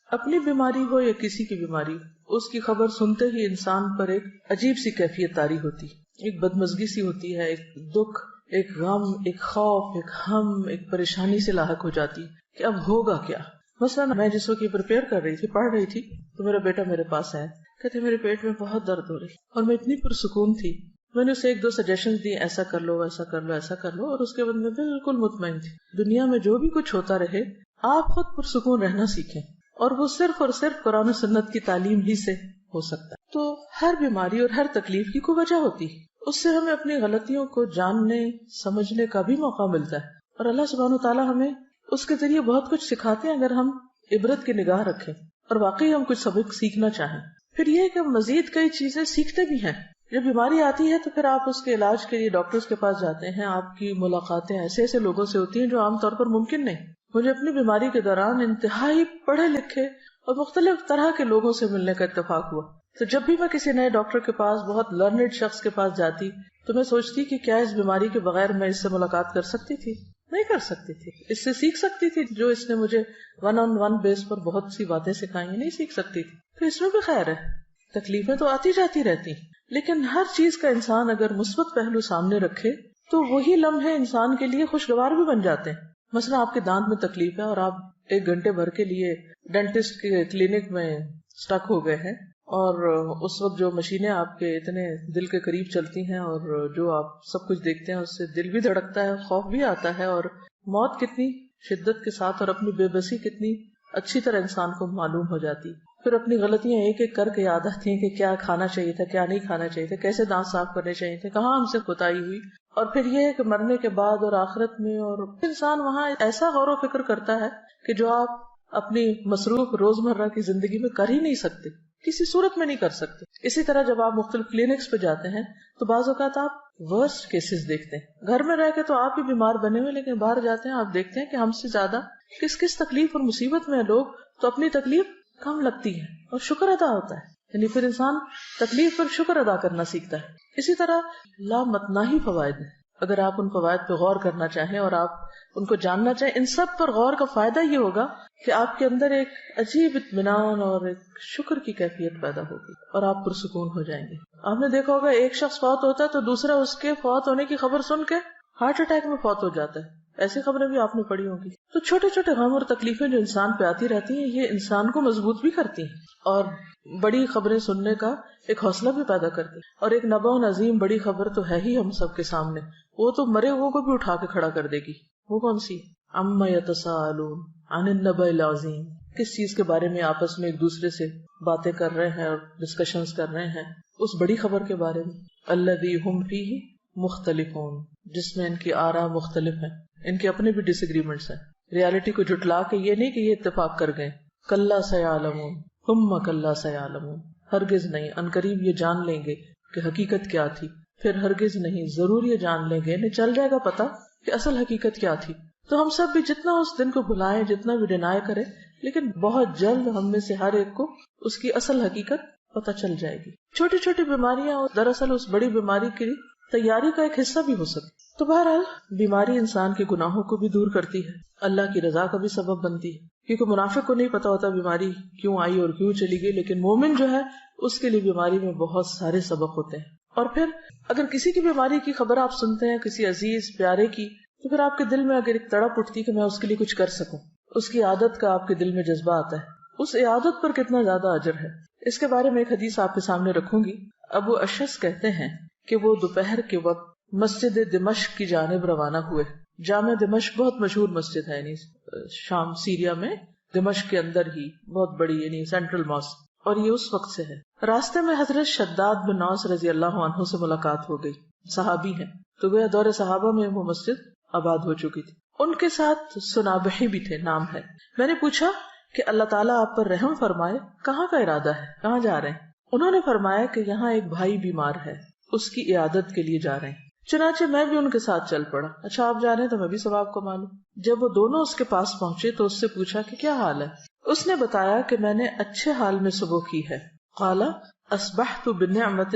اپنی بیماری ہو یا کسی کی بیماری، اس کی خبر سنتے ہی انسان پر ایک عجیب سی کیفیت طاری ہوتی، ایک بدمزگی سی ہوتی ہے، ایک دکھ، ایک غم، ایک خوف، ایک ہم، ایک پریشانی سے لاحق ہو جاتی کہ اب ہوگا کیا. مثلا میں جس وقت یہ پریپیئر کر رہی تھی، پڑھ رہی تھی، تو میرا بیٹا میرے پاس آیا، کہتے میرے پیٹ میں بہت درد ہو رہی، اور میں اتنی پرسکون تھی. میں نے اسے 1-2 سجیشنز دی، ایسا کر لو، ایسا کر لو، ایسا کر لو، اور اس کے بعد میں بالکل مطمئن تھی. دنیا میں جو بھی کچھ ہوتا رہے، آپ خود پرسکون رہنا سیکھیں، اور وہ صرف اور صرف قرآن و سنت کی تعلیم ہی سے ہو سکتا ہے. تو ہر بیماری اور ہر تکلیف کی کوئی وجہ ہوتی ہے، اس سے ہمیں اپنی غلطیوں کو جاننے سمجھنے کا بھی موقع ملتا ہے، اور اللہ سبحانہ وتعالیٰ ہمیں اس کے ذریعے بہت کچھ سکھاتے ہیں اگر ہم عبرت کی نگاہ رکھیں اور واقعی ہم کچھ سبق سیکھنا چاہیں. پھر یہ کہ مزید کئی چیزیں سیکھتے بھی ہیں. جب بیماری آتی ہے تو پھر آپ اس کے علاج کے لیے ڈاکٹرز کے پاس جاتے ہیں، آپ کی ملاقاتیں ایسے ایسے لوگوں سے ہوتی ہیں جو عام طور پر ممکن نہیں. مجھے اپنی بیماری کے دوران انتہائی پڑھے لکھے اور مختلف طرح کے لوگوں سے ملنے کا اتفاق ہوا. تو جب بھی میں کسی نئے ڈاکٹر کے پاس، بہت لرنڈ شخص کے پاس جاتی، تو میں سوچتی کہ کیا اس بیماری کے بغیر میں اس سے ملاقات کر سکتی تھی؟ نہیں کر سکتی تھی. اس سے سیکھ سکتی تھی جو اس نے مجھے 1-on-1 بیس پر بہت سی باتیں سکھائی ہیں، نہیں سیکھ سکتی تھی. تو اس میں بھی خیر ہے، تکلیفیں تو آتی جاتی رہتی، لیکن ہر چیز کا انسان اگر مثبت پہلو سامنے رکھے تو وہی لمحے انسان کے لیے خوشگوار بھی بن جاتے ہیں. مثلا آپ کے دانت میں تکلیف ہے اور آپ 1 گھنٹے بھر کے لیے ڈینٹسٹ کے کلینک میں سٹک ہو گئے ہیں، اور اس وقت جو مشینیں آپ کے اتنے دل کے قریب چلتی ہیں اور جو آپ سب کچھ دیکھتے ہیں، اس سے دل بھی دھڑکتا ہے، خوف بھی آتا ہے، اور موت کتنی شدت کے ساتھ اور اپنی بے بسی کتنی اچھی طرح انسان کو معلوم ہو جاتی. پھر اپنی غلطیاں ایک ایک کر کے یاد آتی ہیں کہ کیا کھانا چاہیے تھا، کیا نہیں کھانا چاہیے تھا، کیسے دانت صاف کرنے چاہیے تھے، کہاں ہم سے کوتاہی ہوئی. اور پھر یہ ہے کہ مرنے کے بعد اور آخرت میں، اور انسان وہاں ایسا غور و فکر کرتا ہے کہ جو آپ اپنی مصروف روزمرہ کی زندگی میں کر ہی نہیں سکتے، کسی صورت میں نہیں کر سکتے. اسی طرح جب آپ مختلف کلینکس پہ جاتے ہیں تو بعض اوقات آپ ورسٹ کیسز دیکھتے ہیں. گھر میں رہ کے تو آپ ہی بیمار بنے ہوئے، لیکن باہر جاتے ہیں آپ دیکھتے ہیں کہ ہم سے زیادہ کس کس تکلیف اور مصیبت میں لوگ، تو اپنی تکلیف کم لگتی ہے اور شکر ادا ہوتا ہے. یعنی پھر انسان تکلیف پر شکر ادا کرنا سیکھتا ہے. اسی طرح لامتناہی فوائد ہیں، اگر آپ ان فوائد پہ غور کرنا چاہیں اور آپ ان کو جاننا چاہیں. ان سب پر غور کا فائدہ یہ ہوگا کہ آپ کے اندر ایک عجیب اطمینان اور ایک شکر کی کیفیت پیدا ہوگی اور آپ پرسکون ہو جائیں گے. آپ نے دیکھا ہوگا ایک شخص فوت ہوتا ہے تو دوسرا اس کے فوت ہونے کی خبر سن کے ہارٹ اٹیک میں فوت ہو جاتا ہے. ایسی خبریں بھی آپ نے پڑھی ہوں گی. تو چھوٹے چھوٹے غم اور تکلیفیں جو انسان پہ آتی رہتی ہیں، یہ انسان کو مضبوط بھی کرتی ہیں اور بڑی خبریں سننے کا ایک حوصلہ بھی پیدا کرتی ہیں. اور ایک نبأ عظیم بڑی خبر تو ہے ہی ہم سب کے سامنے، وہ تو مرے ہوئے کو بھی اٹھا کے کھڑا کر دے گی. وہ کون سی؟ عما یتساءلون عن النبأ العظیم. کس چیز کے بارے میں آپس میں ایک دوسرے سے باتیں کر رہے ہیں اور ڈسکشنز کر رہے ہیں؟ اس بڑی خبر کے بارے میں. الذی ہم فیہ مختلفون، جس میں ان کی آراء مختلف ہیں، ان کے اپنے بھی ڈس ایگریمنٹس ہیں. ریالٹی کو جھٹلا کے یہ نہیں کہ یہ اتفاق کر گئے. کلا سیعلمون ثم کلا سیعلمون، ہرگز نہیں، عنقریب یہ جان لیں گے کہ حقیقت کیا تھی، پھر ہرگز نہیں، ضرور یہ جان لیں گے، انہیں چل جائے گا پتا کہ اصل حقیقت کیا تھی. تو ہم سب بھی جتنا اس دن کو بھلائیں، جتنا بھی ڈینائی کریں، لیکن بہت جلد ہم میں سے ہر ایک کو اس کی اصل حقیقت پتہ چل جائے گی. چھوٹی چھوٹی بیماریاں دراصل اس بڑی بیماری کی تیاری کا ایک حصہ بھی ہو سکتی. تو بہرحال بیماری انسان کے گناہوں کو بھی دور کرتی ہے، اللہ کی رضا کا بھی سبب بنتی ہے، کیونکہ منافق کو نہیں پتا ہوتا بیماری کیوں آئی اور کیوں چلی گئی، لیکن مومن جو ہے اس کے لیے بیماری میں بہت سارے سبق ہوتے ہیں. اور پھر اگر کسی کی بیماری کی خبر آپ سنتے ہیں، کسی عزیز پیارے کی، تو پھر آپ کے دل میں اگر ایک تڑپ اٹھتی کہ میں اس کے لیے کچھ کر سکوں، اس کی عادت کا آپ کے دل میں جذبہ آتا ہے. اس عادت پر کتنا زیادہ اجر ہے. اس کے بارے میں ایک حدیث آپ کے سامنے رکھوں گی. ابو اشعث کہتے ہیں کہ وہ دوپہر کے وقت مسجد دمشق کی جانب روانہ ہوئے. جامع دمشق بہت مشہور مسجد ہے، یعنی شام سیریا میں دمشق کے اندر ہی بہت بڑی، یعنی سینٹرل ماسک، اور یہ اس وقت سے ہے. راستے میں حضرت شداد بن اوس رضی اللہ عنہ سے ملاقات ہو گئی. صحابی ہیں، تو گویا دور صحابہ میں وہ مسجد آباد ہو چکی تھی. ان کے ساتھ سنابحی بھی تھے، نام ہے. میں نے پوچھا کہ اللہ تعالیٰ آپ پر رحم فرمائے، کہاں کا ارادہ ہے، کہاں جا رہے ہیں؟ انہوں نے فرمایا کہ یہاں ایک بھائی بیمار ہے، اس کی عیادت کے لیے جا رہے ہیں. چنانچہ میں بھی ان کے ساتھ چل پڑا. اچھا آپ جا رہے ہیں تو میں بھی ثواب کو مانوں. جب وہ دونوں اس کے پاس پہنچے تو اس سے پوچھا کہ کیا حال ہے. اس نے بتایا کہ میں نے اچھے حال میں صبح کی ہے. قال اصبحت بنعمت،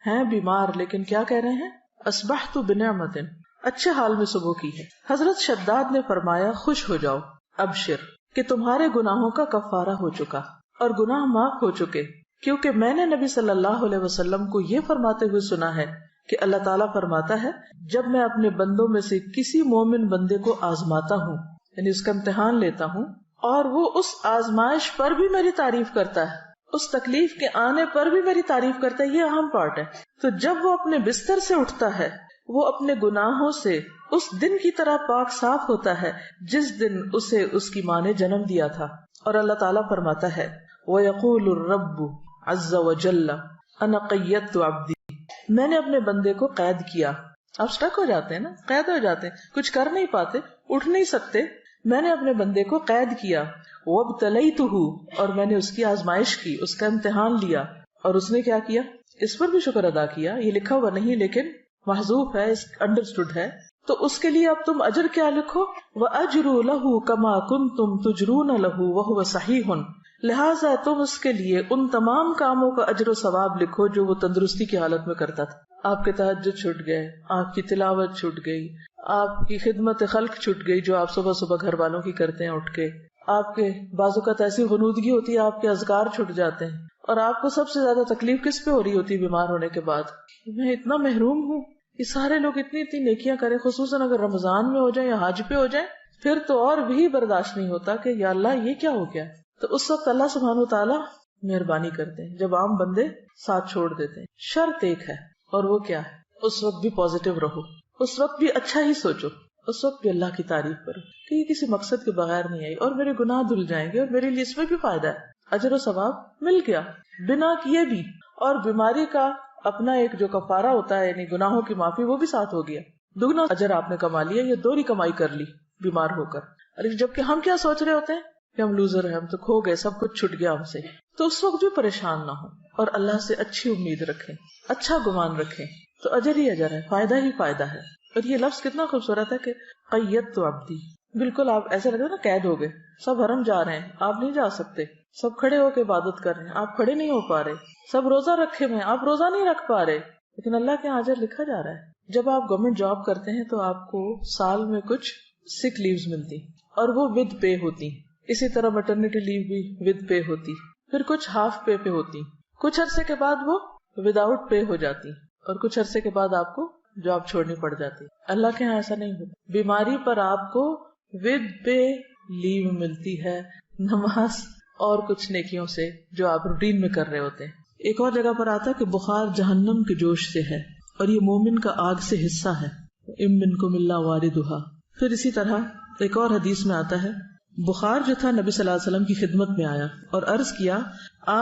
ہیں بیمار لیکن کیا کہہ رہے ہیں؟ اصبحت بنعمت، اچھے حال میں صبح کی ہے. حضرت شداد نے فرمایا خوش ہو جاؤ، ابشر، کہ تمہارے گناہوں کا کفارہ ہو چکا اور گناہ معاف ہو چکے، کیونکہ میں نے نبی صلی اللہ علیہ وسلم کو یہ فرماتے ہوئے سنا ہے کہ اللہ تعالیٰ فرماتا ہے جب میں اپنے بندوں میں سے کسی مومن بندے کو آزماتا ہوں، یعنی اس کا امتحان لیتا ہوں، اور وہ اس آزمائش پر بھی میری تعریف کرتا ہے، اس تکلیف کے آنے پر بھی میری تعریف کرتا ہے، یہ اہم پارٹ ہے، تو جب وہ اپنے بستر سے اٹھتا ہے وہ اپنے گناہوں سے اس دن کی طرح پاک صاف ہوتا ہے جس دن اسے اس کی ماں نے جنم دیا تھا۔ اور اللہ تعالیٰ فرماتا ہے وَيَقُولُ الرَّبُّ عَزَّ وَجَلَّ أَنَا قَيَّدتُ عَبْدِي، میں نے اپنے بندے کو قید کیا۔ آپ سٹک ہو جاتے ہیں نا، قید ہو جاتے ہیں، کچھ کر نہیں پاتے، اٹھ نہیں سکتے، میں نے اپنے بندے کو قید کیا۔ وَابْتَلَيْتُهُ، اور میں نے اس کی آزمائش کی، اس کا امتحان لیا، اور اس نے کیا کیا؟ اس پر بھی شکر ادا کیا۔ یہ لکھا ہوا نہیں لیکن محذوف ہے، انڈرسٹوڈ ہے، تو اس کے لیے اب تم اجر کیا لکھو؟ وَأَجْرُ لَهُ كَمَا كُنْتُمْ تُجْرُونَ لَهُ وَهُوَ صَحِيحٌ، لہٰذا تم اس کے لیے ان تمام کاموں کا اجر و ثواب لکھو جو وہ تندرستی کی حالت میں کرتا تھا۔ آپ کے تہجد چھوٹ گئے، آپ کی تلاوت چھوٹ گئی، آپ کی خدمت خلق چھوٹ گئی جو آپ صبح صبح گھر والوں کی کرتے ہیں اٹھ کے، آپ کے بعض اوقات ایسی غنودگی ہوتی ہے آپ کے اذکار چھوٹ جاتے ہیں، اور آپ کو سب سے زیادہ تکلیف کس پہ ہو رہی ہوتی ہے بیمار ہونے کے بعد؟ میں اتنا محروم ہوں، یہ سارے لوگ اتنی اتنی نیکیاں کریں، خصوصاً اگر رمضان میں ہو جائیں یا حج پہ ہو جائیں، پھر تو اور بھی برداشت نہیں ہوتا کہ یا اللہ یہ کیا ہو گیا۔ تو اس وقت اللہ سبحانہ وتعالیٰ مہربانی کرتے ہیں جب عام بندے ساتھ چھوڑ دیتے ہیں۔ شرط ایک ہے، اور وہ کیا ہے؟ اس وقت بھی پازیٹیو رہو، اس وقت بھی اچھا ہی سوچو، اس وقت بھی اللہ کی تعریف کرو کہ یہ کسی مقصد کے بغیر نہیں آئی اور میرے گناہ دھل جائیں گے اور میرے لیے اس میں بھی فائدہ ہے، اجر و ثواب مل گیا بنا کیے بھی، اور بیماری کا اپنا ایک جو کفارہ ہوتا ہے یعنی گناہوں کی معافی وہ بھی ساتھ ہو گیا، دگنا اجر آپ نے کما لیا، یہ دوہری کمائی کر لی بیمار ہو کر۔ اور جبکہ ہم کیا سوچ رہے ہوتے ہیں کہ ہم لوزر ہیں، ہم تو کھو گئے، سب کچھ چھٹ گیا ہم سے، تو اس وقت بھی پریشان نہ ہو اور اللہ سے اچھی امید رکھیں، اچھا گمان رکھیں، تو اجر ہی اجر ہے، فائدہ ہی فائدہ ہے۔ اور یہ لفظ کتنا خوبصورت ہے کہ قیدت عبدی، بالکل آپ ایسا لگتا ہے نا قید ہو گئے، سب حرم جا رہے ہیں آپ نہیں جا سکتے، سب کھڑے ہو کے عبادت کر رہے ہیں آپ کھڑے نہیں ہو پا رہے، سب روزہ رکھے ہوئے آپ روزہ نہیں رکھ پا رہے، لیکن اللہ کے اجر لکھا جا رہا ہے۔ جب آپ گورنمنٹ جاب کرتے ہیں تو آپ کو سال میں کچھ سک لیوز ملتی اور وہ ود پے ہوتی، اسی طرح میٹرنٹی لیو بھی ود پے ہوتی، پھر کچھ ہاف پے پہ ہوتی، کچھ عرصے کے بعد وہ وداؤٹ پے ہو جاتی، اور کچھ عرصے کے بعد آپ کو جاب چھوڑنی پڑ جاتی۔ اللہ کے یہاں ایسا نہیں ہوتا، بیماری پر آپ کو ود پے لیو ملتی ہے، نماز اور کچھ نیکیوں سے جو آپ روٹین میں کر رہے ہوتے ہیں۔ ایک اور جگہ پر آتا ہے کہ بخار جہنم کے جوش سے ہے اور یہ مومن کا آگ سے حصہ ہے، ام منکم الا واردھا۔ پھر اسی طرح ایک اور حدیث میں آتا ہے بخار جو تھا نبی صلی اللہ علیہ وسلم کی خدمت میں آیا اور عرض کیا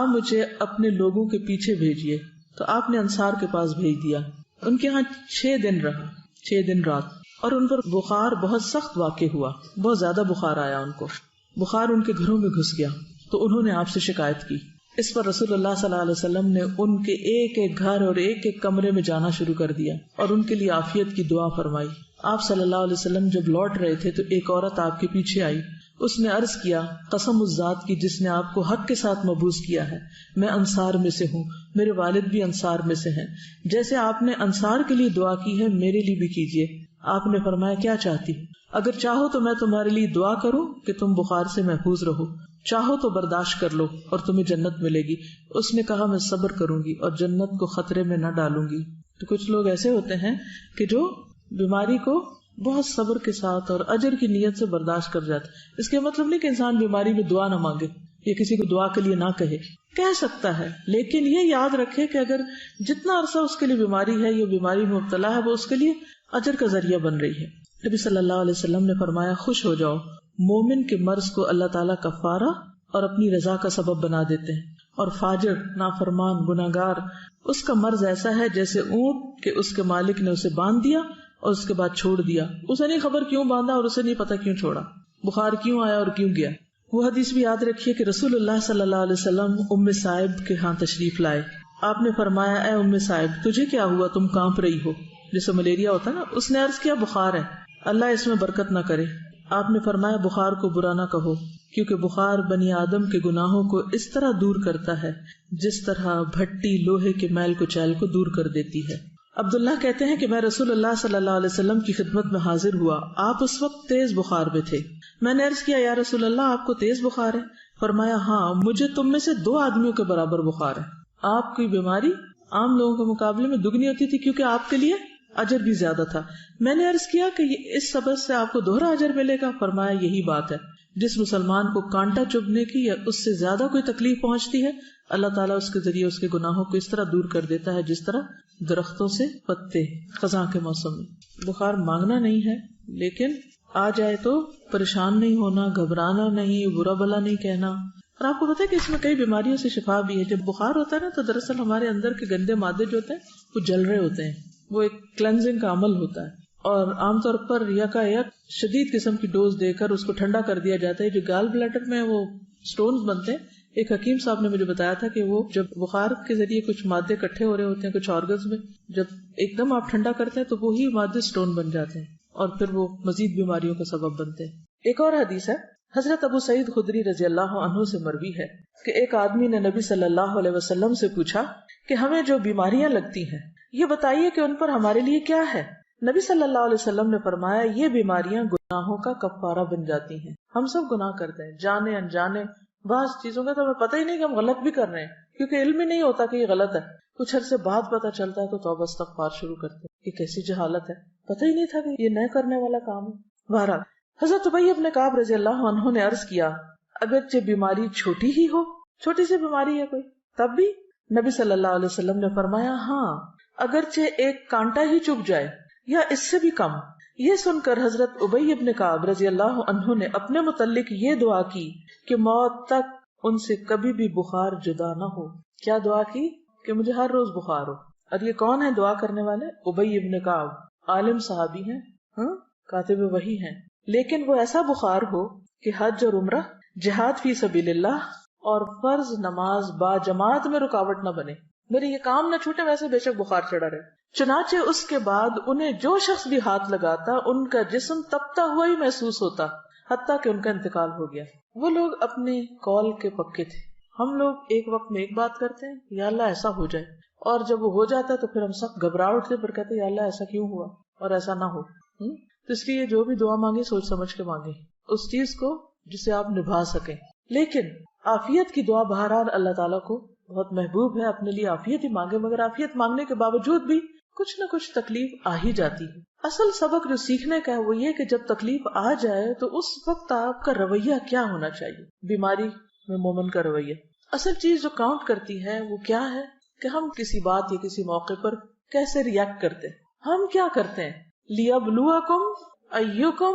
مجھے اپنے لوگوں کے پیچھے بھیجیے، تو آپ نے انصار کے پاس بھیج دیا، ان کے ہاں 6 دن رہا، 6 دن رات، اور ان پر بخار بہت سخت واقع ہوا، بہت زیادہ بخار آیا، ان کو بخار ان کے گھروں میں گھس گیا، تو انہوں نے آپ سے شکایت کی۔ اس پر رسول اللہ صلی اللہ علیہ وسلم نے ان کے ایک ایک گھر اور ایک ایک کمرے میں جانا شروع کر دیا اور ان کے لیے عافیت کی دعا فرمائی۔ آپ صلی اللہ علیہ وسلم جب لوٹ رہے تھے تو ایک عورت آپ کے پیچھے آئی، اس نے عرض کیا قسم اس ذات کی جس نے آپ کو حق کے ساتھ مبعوث کیا ہے، میں انصار میں سے ہوں، میرے والد بھی انصار میں سے ہیں، جیسے آپ نے انصار کے لیے دعا کی ہے میرے لیے بھی کیجیے۔ آپ نے فرمایا کیا چاہتی؟ اگر چاہو تو میں تمہارے لیے دعا کروں کہ تم بخار سے محفوظ رہو، چاہو تو برداشت کر لو اور تمہیں جنت ملے گی۔ اس نے کہا میں صبر کروں گی اور جنت کو خطرے میں نہ ڈالوں گی۔ تو کچھ لوگ ایسے ہوتے ہیں کہ جو بیماری کو بہت صبر کے ساتھ اور اجر کی نیت سے برداشت کر جاتے۔ اس کے مطلب نہیں کہ انسان بیماری میں دعا نہ مانگے یا کسی کو دعا کے لیے نہ کہہ سکتا ہے، لیکن یہ یاد رکھے کہ اگر جتنا عرصہ اس کے لیے بیماری ہے، یہ بیماری میں مبتلا ہے، وہ اس کے لیے اجر کا ذریعہ بن رہی ہے۔ نبی صلی اللہ علیہ وسلم نے فرمایا خوش ہو جاؤ، مومن کے مرض کو اللہ تعالیٰ کفارہ اور اپنی رضا کا سبب بنا دیتے ہیں، اور فاجر، نافرمان، گناہگار، اس کا مرض ایسا ہے جیسے اونٹ کہ اس کے مالک نے اسے باندھ دیا اور اس کے بعد چھوڑ دیا، اسے نہیں خبر کیوں باندھا اور اسے نہیں پتا کیوں چھوڑا، بخار کیوں آیا اور کیوں گیا۔ وہ حدیث بھی یاد رکھیے کہ رسول اللہ صلی اللہ علیہ وسلم ام صائب کے ہاں تشریف لائے۔ آپ نے فرمایا اے ام صائب تجھے کیا ہوا، تم کانپ رہی ہو، جیسے ملیریا ہوتا ہے نا۔ اس نے عرض کیا بخار ہے، اللہ اس میں برکت نہ کرے۔ آپ نے فرمایا بخار کو برا نہ کہو، کیونکہ بخار بنی آدم کے گناہوں کو اس طرح دور کرتا ہے جس طرح بھٹی لوہے کے میل کچیل کو دور کر دیتی ہے۔ عبداللہ کہتے ہیں کہ میں رسول اللہ صلی اللہ علیہ وسلم کی خدمت میں حاضر ہوا. آپ اس وقت تیز بخار میں تھے. میں نے عرض کیا یا رسول اللہ آپ کو تیز بخار ہے؟ فرمایا ہاں مجھے تم میں سے 2 آدمیوں کے برابر بخار ہے. آپ کی بیماری عام لوگوں کے مقابلے میں دگنی ہوتی تھی کیونکہ آپ کے لیے اجر بھی زیادہ تھا. میں نے عرض کیا کہ اس سبب سے آپ کو دوہرا اجر ملے گا. فرمایا یہی بات ہے. جس مسلمان کو کانٹا چبھنے کی یا اس سے زیادہ کوئی تکلیف پہنچتی ہے اللہ تعالیٰ اس کے ذریعے اس کے گناہوں کو اس طرح دور کر دیتا ہے جس طرح درختوں سے پتے خزاں کے موسم میں. بخار مانگنا نہیں ہے لیکن آ جائے تو پریشان نہیں ہونا, گھبرانا نہیں, برا بلا نہیں کہنا. اور آپ کو پتا ہے کہ اس میں کئی بیماریوں سے شفا بھی ہے. جب بخار ہوتا ہے نا تو دراصل ہمارے اندر کے گندے مادے جو ہوتے ہیں وہ جل رہے ہوتے ہیں. وہ ایک کلینزنگ کا عمل ہوتا ہے اور عام طور پر یکایک شدید قسم کی ڈوز دے کر اس کو ٹھنڈا کر دیا جاتا ہے. جو گال بلیڈر میں وہ سٹونز بنتے ہیں, ایک حکیم صاحب نے مجھے بتایا تھا کہ وہ جب بخار کے ذریعے کچھ مادے اکٹھے ہو رہے ہوتے ہیں کچھ آرگنز میں, جب ایک دم آپ ٹھنڈا کرتے ہیں تو وہی مادے سٹون بن جاتے ہیں اور پھر وہ مزید بیماریوں کا سبب بنتے ہیں. ایک اور حدیث ہے حضرت ابو سعید خدری رضی اللہ عنہ سے مروی ہے کہ ایک آدمی نے نبی صلی اللہ علیہ وسلم سے پوچھا کہ ہمیں جو بیماریاں لگتی ہیں یہ بتائیے کہ ان پر ہمارے لیے کیا ہے. نبی صلی اللہ علیہ وسلم نے فرمایا یہ بیماریاں گناہوں کا کفارہ بن جاتی ہیں. ہم سب گناہ کرتے ہیں جانے انجانے, بعض چیزوں کا تو ہمیں پتہ ہی نہیں کہ ہم غلط بھی کر رہے ہیں کیونکہ علم ہی نہیں ہوتا کہ یہ غلط ہے. کچھ عرصے بعد پتہ چلتا ہے تو توبہ استغفار شروع کرتے ہیں. یہ کیسی جہالت ہے, پتہ ہی نہیں تھا کہ یہ نہ کرنے والا کام ہے. بہرحال حضرت ابی بن کعب رضی اللہ عنہ نے عرض کیا اگرچہ بیماری چھوٹی ہی ہو, چھوٹی سی بیماری ہے کوئی, تب بھی؟ نبی صلی اللہ علیہ وسلم نے فرمایا ہاں اگرچہ ایک کانٹا ہی چبھ جائے یا اس سے بھی کم. یہ سن کر حضرت ابی بن کعب رضی اللہ عنہ نے اپنے متعلق یہ دعا کی کہ موت تک ان سے کبھی بھی بخار جدا نہ ہو. کیا دعا کی؟ کہ مجھے ہر روز بخار ہو. اور یہ کون ہے دعا کرنے والے؟ ابی بن کعب, عالم صحابی ہیں, کاتب وحی ہیں, لیکن وہ ایسا بخار ہو کہ حج اور عمرہ, جہاد فی سبیل اللہ اور فرض نماز با جماعت میں رکاوٹ نہ بنے. میرے یہ کام نہ چھوٹے, ویسے بے شک بخار چڑھا رہے. چنانچہ اس کے بعد انہیں جو شخص بھی ہاتھ لگاتا ان کا جسم تپتا ہوا ہی محسوس ہوتا حتیٰ کہ ان کا انتقال ہو گیا. وہ لوگ اپنے قول کے پکے تھے. ہم لوگ ایک وقت میں ایک بات کرتے ہیں یا اللہ ایسا ہو جائے, اور جب وہ ہو جاتا ہے تو پھر ہم سب گھبرا اٹھتے, پھر کہتے یا اللہ ایسا کیوں ہوا اور ایسا نہ ہو. تو اس لیے جو بھی دعا مانگے سوچ سمجھ کے مانگے اس چیز کو جسے آپ نبھا سکیں. لیکن عافیت کی دعا بہرحال اللہ تعالیٰ کو بہت محبوب ہے. اپنے لیے عافیت ہی مانگے, مگر عافیت مانگنے کے باوجود بھی کچھ نہ کچھ تکلیف آ ہی جاتی ہے. اصل سبق جو سیکھنے کا ہے وہ یہ کہ جب تکلیف آ جائے تو اس وقت آپ کا رویہ کیا ہونا چاہیے. بیماری میں مومن کا رویہ, اصل چیز جو کاؤنٹ کرتی ہے وہ کیا ہے کہ ہم کسی بات یا کسی موقع پر کیسے ریئیکٹ کرتے ہیں. ہم کیا کرتے ہیں؟ لِيَبْلُوَكُمْ أَيُّكُمْ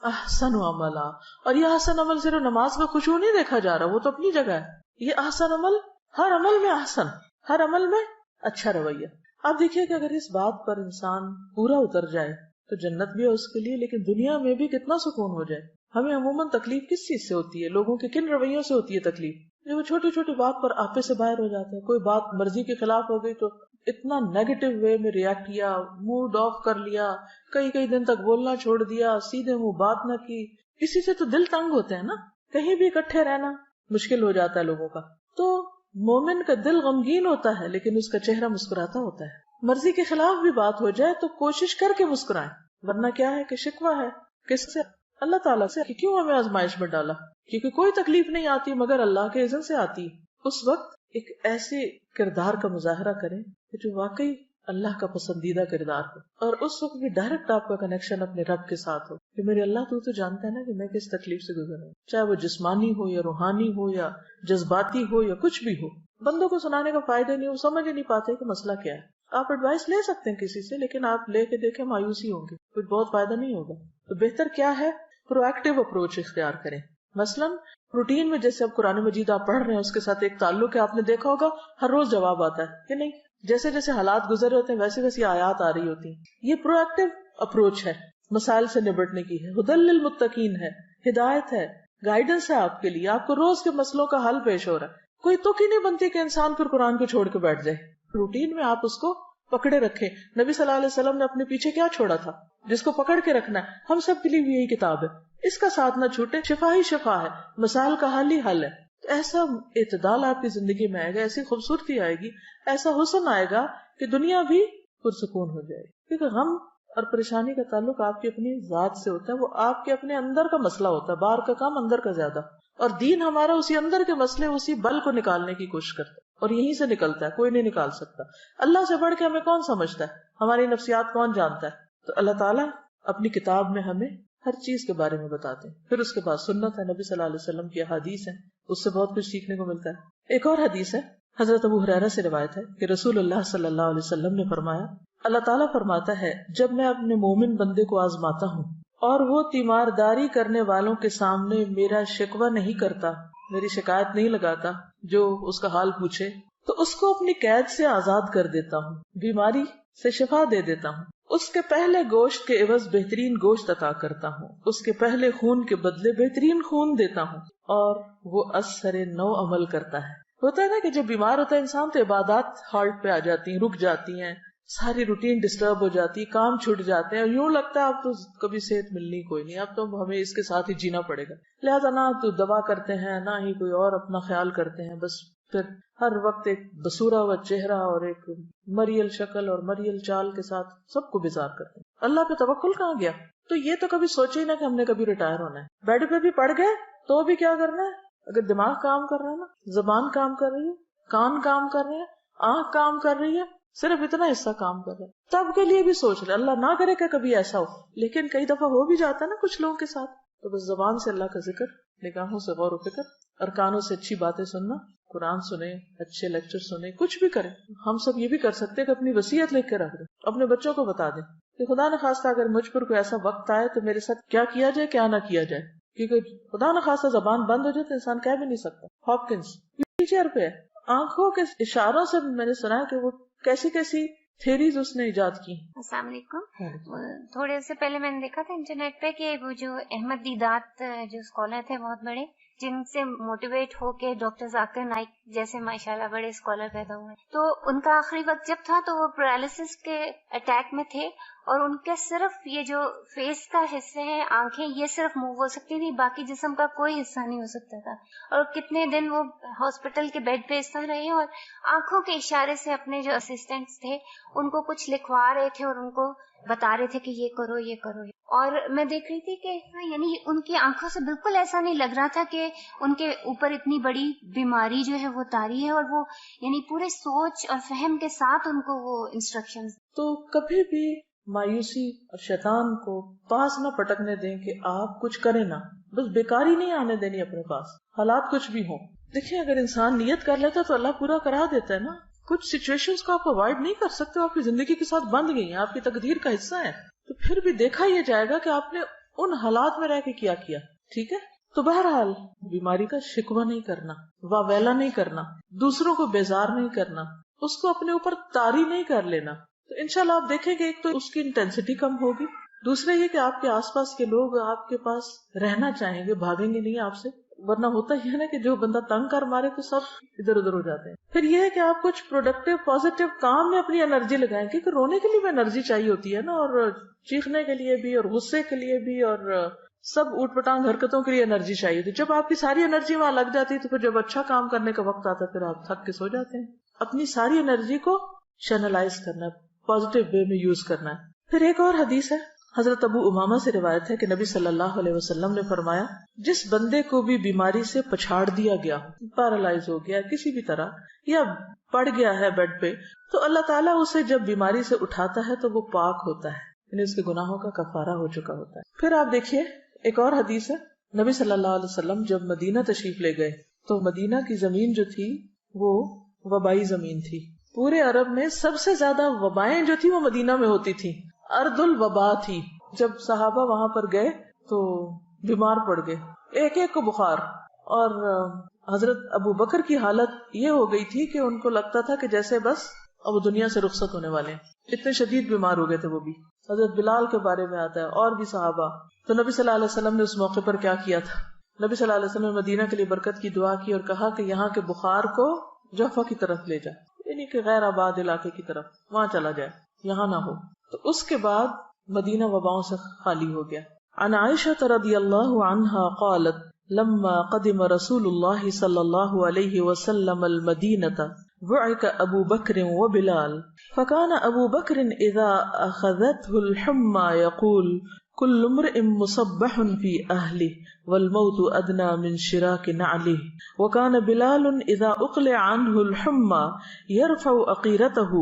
أَحْسَنُ عَمَلًا. اور یہ احسن عمل صرف نماز میں خشوع نہیں دیکھا جا رہا, وہ تو اپنی جگہ ہے. یہ احسن عمل ہر عمل میں احسن, ہر عمل میں اچھا رویہ. آپ دیکھیے کہ اگر اس بات پر انسان پورا اتر جائے تو جنت بھی ہے اس کے لیے, لیکن دنیا میں بھی کتنا سکون ہو جائے. ہمیں عموماً تکلیف کس چیز سے ہوتی ہے؟ لوگوں کے کن رویوں سے ہوتی ہے تکلیف؟ جو وہ چھوٹی چھوٹی بات پر آپے سے باہر ہو جاتے ہیں. کوئی بات مرضی کے خلاف ہو گئی تو اتنا نیگیٹو وے میں ریئیکٹ کیا, موڈ آف کر لیا, کئی دن تک بولنا چھوڑ دیا, سیدھے منہ بات نہ کی. اسی سے تو دل تنگ ہوتے ہیں نا, کہیں بھی اکٹھے رہنا مشکل ہو جاتا ہے لوگوں کا. تو مومن کا دل غمگین ہوتا ہے لیکن اس کا چہرہ مسکراتا ہوتا ہے. مرضی کے خلاف بھی بات ہو جائے تو کوشش کر کے مسکرائیں, ورنہ کیا ہے کہ شکوہ ہے کس سے؟ اللہ تعالیٰ سے کہ کیوں ہمیں آزمائش میں ڈالا, کیونکہ کوئی تکلیف نہیں آتی مگر اللہ کے اذن سے آتی. اس وقت ایک ایسے کردار کا مظاہرہ کریں جو واقعی اللہ کا پسندیدہ کردار ہو, اور اس وقت بھی ڈائریکٹ آپ کا کنیکشن اپنے رب کے ساتھ ہو کہ میرے اللہ تو جانتا ہے نا کہ میں کس تکلیف سے گزر رہا ہوں, چاہے وہ جسمانی ہو یا روحانی ہو یا جذباتی ہو یا کچھ بھی ہو. بندوں کو سنانے کا فائدہ نہیں, وہ سمجھ ہی نہیں پاتے کہ مسئلہ کیا ہے. آپ ایڈوائس لے سکتے ہیں کسی سے, لیکن آپ لے کے دیکھیں مایوسی ہوں گی, کچھ بہت فائدہ نہیں ہوگا. تو بہتر کیا ہے, پرو ایکٹیو اپروچ اختیار کریں. مثلاً روٹین میں جیسے اب قرآن مجید آپ پڑھ رہے ہیں اس کے ساتھ ایک تعلق ہے, آپ نے دیکھا ہوگا ہر روز جواب آتا ہے کہ نہیں, جیسے جیسے حالات گزر رہے ہوتے ہیں ویسے ویسے آیات آ رہی ہوتی ہیں. یہ پرو ایکٹیو اپروچ ہے, مسائل سے نبٹنے کی ہے, ہدی للمتقین ہے, ہدایت ہے, گائیڈنس ہے آپ کے لیے. آپ کو روز کے مسئلوں کا حل پیش ہو رہا ہے. کوئی تک ہی نہیں بنتی کہ انسان پھر قرآن کو چھوڑ کے بیٹھ جائے. روٹین میں آپ اس کو پکڑے رکھیں. نبی صلی اللہ علیہ وسلم نے اپنے پیچھے کیا چھوڑا تھا جس کو پکڑ کے رکھنا ہے. ہم سب کے لیے بھی یہی کتاب ہے, اس کا ساتھ نہ چھوٹے. شفا ہی شفا ہے, مسائل کا حل ہی حل ہے. تو ایسا اعتدال آپ کی زندگی میں آئے گا, ایسی خوبصورتی آئے گی, ایسا حسن آئے گا کہ دنیا بھی پرسکون ہو جائے گی. کیونکہ غم اور پریشانی کا تعلق آپ کی اپنی ذات سے ہوتا ہے، وہ آپ کے اپنے اندر کا مسئلہ ہوتا ہے، باہر کا کام اندر کا زیادہ. اور دین ہمارا اسی اندر کے مسئلے، اسی بل کو نکالنے کی کوشش کرتا ہے، اور یہیں سے نکلتا ہے، کوئی نہیں نکال سکتا. اللہ سے بڑھ کے ہمیں کون سمجھتا ہے، ہماری نفسیات کون جانتا ہے؟ تو اللہ تعالیٰ اپنی کتاب میں ہمیں ہر چیز کے بارے میں بتاتے ہیں. پھر اس کے بعد سنت ہے، نبی صلی اللہ علیہ وسلم کی احادیث ہیں، اس سے بہت کچھ سیکھنے کو ملتا ہے. ایک اور حدیث ہے، حضرت ابو ہریرہ سے روایت ہے کہ رسول اللہ صلی اللہ علیہ وسلم نے فرمایا، اللہ تعالیٰ فرماتا ہے جب میں اپنے مومن بندے کو آزماتا ہوں اور وہ تیمارداری کرنے والوں کے سامنے میرا شکوہ نہیں کرتا، میری شکایت نہیں لگاتا، جو اس کا حال پوچھے، تو اس کو اپنی قید سے آزاد کر دیتا ہوں، بیماری سے شفا دے دیتا ہوں، اس کے پہلے گوشت کے عوض بہترین گوشت عطا کرتا ہوں، اس کے پہلے خون کے بدلے بہترین خون دیتا ہوں، اور وہ اثر نو عمل کرتا ہے. ہوتا ہے نا کہ جب بیمار ہوتا ہے انسان تو عبادات ہالٹ پہ آ جاتی ہیں، رک جاتی ہیں، ساری روٹین ڈسٹرب ہو جاتی، کام چھوٹ جاتے ہیں، اور یوں لگتا ہے اب تو کبھی صحت ملنی کوئی نہیں، اب تو ہمیں اس کے ساتھ ہی جینا پڑے گا. لہٰذا نہ تو دوا کرتے ہیں، نہ ہی کوئی اور اپنا خیال کرتے ہیں، بس پھر ہر وقت ایک بسورا ہوا چہرہ اور ایک مریل شکل اور مریل چال کے ساتھ سب کو بیزار کرتے ہیں. اللہ پہ توکل کہاں گیا؟ تو یہ تو کبھی سوچے ہی نہ کہ ہم نے کبھی ریٹائر ہونا ہے. بیڈ پہ بھی پڑ گئے تو بھی کیا کرنا ہے؟ اگر دماغ کام کر رہا ہے نا، زبان کام کر رہی ہے، کان کام کر رہے ہیں، آنکھ کام کر رہی ہے، صرف اتنا حصہ کام کر رہا ہے، تب کے لیے بھی سوچ رہے. اللہ نہ کرے کہ کبھی ایسا ہو، لیکن کئی دفعہ ہو بھی جاتا ہے نا کچھ لوگوں کے ساتھ. تو بس زبان سے اللہ کا ذکر، نگاہوں سے غور و فکر، اور کانوں سے اچھی باتیں سننا، قرآن سنیں، اچھے لیکچر سنیں، کچھ بھی کریں. ہم سب یہ بھی کر سکتے ہیں کہ اپنی وصیت لکھ کے رکھ دیں، اپنے بچوں کو بتا دیں کہ خدا نخواستہ اگر مجھ پر کوئی ایسا وقت آئے تو میرے ساتھ کیا کیا جائے، کیا نہ کیا جائے. کیونکہ خدا نخواستہ زبان بند ہو جائے تو انسان کہہ بھی نہیں سکتا. ہاپکنس چیئر پہ آنکھوں کے اشاروں سے میں نے سنا ہے کہ وہ کیسی کیسی تھیریز اس نے ایجاد کی. السلام علیکم. تھوڑے سے پہلے میں نے دیکھا تھا انٹرنیٹ پہ کہ وہ جو احمد دیدات جو اسکالر تھے بہت بڑے، جن سے موٹیویٹ ہو کے ڈاکٹر ذاکر نائک جیسے ماشاءاللہ بڑے اسکالر پیدا ہوئے، تو ان کا آخری وقت جب تھا تو وہ پیرالسس کے اٹیک میں تھے، اور ان کے صرف یہ جو فیس کا حصے ہیں، آنکھیں، یہ صرف موو ہو سکتی تھی، باقی جسم کا کوئی حصہ نہیں ہو سکتا تھا. اور کتنے دن وہ ہاسپٹل کے بیڈ پہ اس طرح رہے، اور آنکھوں کے اشارے سے اپنے جو اسسٹنٹس تھے ان کو کچھ لکھوا رہے تھے اور ان کو بتا رہے تھے کہ یہ کرو یہ کرو. اور میں دیکھ رہی تھی کہ یعنی ان کی آنکھوں سے بالکل ایسا نہیں لگ رہا تھا کہ ان کے اوپر اتنی بڑی بیماری جو ہے وہ طاری ہے، اور وہ یعنی پورے سوچ اور فہم کے ساتھ ان کو وہ انسٹرکشنز. تو کبھی بھی مایوسی اور شیطان کو پاس نہ پٹکنے دیں کہ آپ کچھ کریں نہ، بس بیکاری نہیں آنے دینی اپنے پاس، حالات کچھ بھی ہوں. دیکھیں اگر انسان نیت کر لیتا تو اللہ پورا کرا دیتا ہے نا. کچھ سچویشنز کو آپ اوائڈ نہیں کر سکتے، آپ کی زندگی کے ساتھ بند گئی ہیں، آپ کی تقدیر کا حصہ ہے، تو پھر بھی دیکھا یہ جائے گا کہ آپ نے ان حالات میں رہ کے کیا کیا. ٹھیک ہے، تو بہرحال بیماری کا شکوہ نہیں کرنا، واویلا نہیں کرنا، دوسروں کو بیزار نہیں کرنا، اس کو اپنے اوپر طاری نہیں کر لینا. تو انشاءاللہ آپ دیکھیں گے ایک تو اس کی انٹینسٹی کم ہوگی، دوسرا یہ کہ آپ کے آس پاس کے لوگ آپ کے پاس رہنا چاہیں گے، بھاگیں گے نہیں آپ سے. ورنہ ہوتا ہی ہے نا کہ جو بندہ تنگ کر مارے تو سب ادھر ادھر ہو جاتے ہیں. پھر یہ ہے کہ آپ کچھ پروڈکٹیو پازیٹیو کام میں اپنی انرجی لگائیں، کیونکہ رونے کے لیے بھی انرجی چاہیے ہوتی ہے نا، اور چیخنے کے لیے بھی، اور غصے کے لیے بھی، اور سب اوٹ پٹانگ حرکتوں کے لیے انرجی چاہیے ہوتی. جب آپ کی ساری انرجی وہاں لگ جاتی ہے تو پھر جب اچھا کام کرنے کا وقت آتا ہے پھر آپ تھک کے سو جاتے ہیں. اپنی ساری انرجی کو چینلائز کرنا ہے، پازیٹیو وے میں یوز کرنا ہے. پھر ایک اور حدیث ہے، حضرت ابو امامہ سے روایت ہے کہ نبی صلی اللہ علیہ وسلم نے فرمایا، جس بندے کو بھی بیماری سے پچھاڑ دیا گیا، پیرالائز ہو گیا کسی بھی طرح، یا پڑ گیا ہے بیڈ پہ، تو اللہ تعالیٰ اسے جب بیماری سے اٹھاتا ہے تو وہ پاک ہوتا ہے، یعنی اس کے گناہوں کا کفارہ ہو چکا ہوتا ہے. پھر آپ دیکھیے ایک اور حدیث ہے، نبی صلی اللہ علیہ وسلم جب مدینہ تشریف لے گئے تو مدینہ کی زمین جو تھی وہ وبائی زمین تھی. پورے عرب میں سب سے زیادہ وبائیں جو تھی وہ مدینہ میں ہوتی تھی، ارض الوبا تھی. جب صحابہ وہاں پر گئے تو بیمار پڑ گئے، ایک ایک کو بخار، اور حضرت ابو بکر کی حالت یہ ہو گئی تھی کہ ان کو لگتا تھا کہ جیسے بس اب وہ دنیا سے رخصت ہونے والے ہیں، اتنے شدید بیمار ہو گئے تھے وہ بھی. حضرت بلال کے بارے میں آتا ہے اور بھی صحابہ. تو نبی صلی اللہ علیہ وسلم نے اس موقع پر کیا کیا تھا؟ نبی صلی اللہ علیہ وسلم نے مدینہ کے لیے برکت کی دعا کی اور کہا کہ یہاں کے بخار کو جوفہ کی طرف لے جا، یعنی کہ غیر آباد علاقے کی طرف، وہاں چلا جائے، یہاں نہ ہو. تو اس کے بعد مدینہ وباؤں سے خالی ہو گیا. عن عائشہ رضی اللہ عنہا قالت لما قدم رسول اللہ صلی اللہ علیہ وسلم المدینہ بعث أبو بكر وبلال فكان أبو بكر إذا أخذته الحمى يقول كل امرئ مصبح في أهله والموت أدنى من شراك نعله وكان بلال إذا أقلع عنه الحمى يرفع أقيرته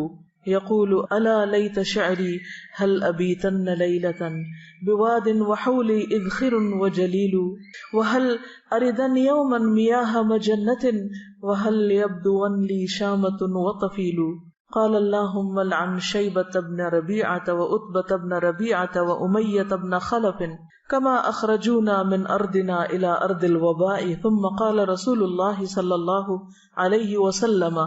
يقول ألا ليت شعري هل أبيتن ليلة بواد وحولي إذخر وجليل وهل أردن يوما مياه مجنة وهل يبدون لي شامة وطفيل قال اللهم لعن شيبة بن ربيعة وأتبة بن ربيعة وأمية بن خلف كما أخرجونا من أرضنا إلى أرض الوباء ثم قال رسول الله صلى الله عليه وسلم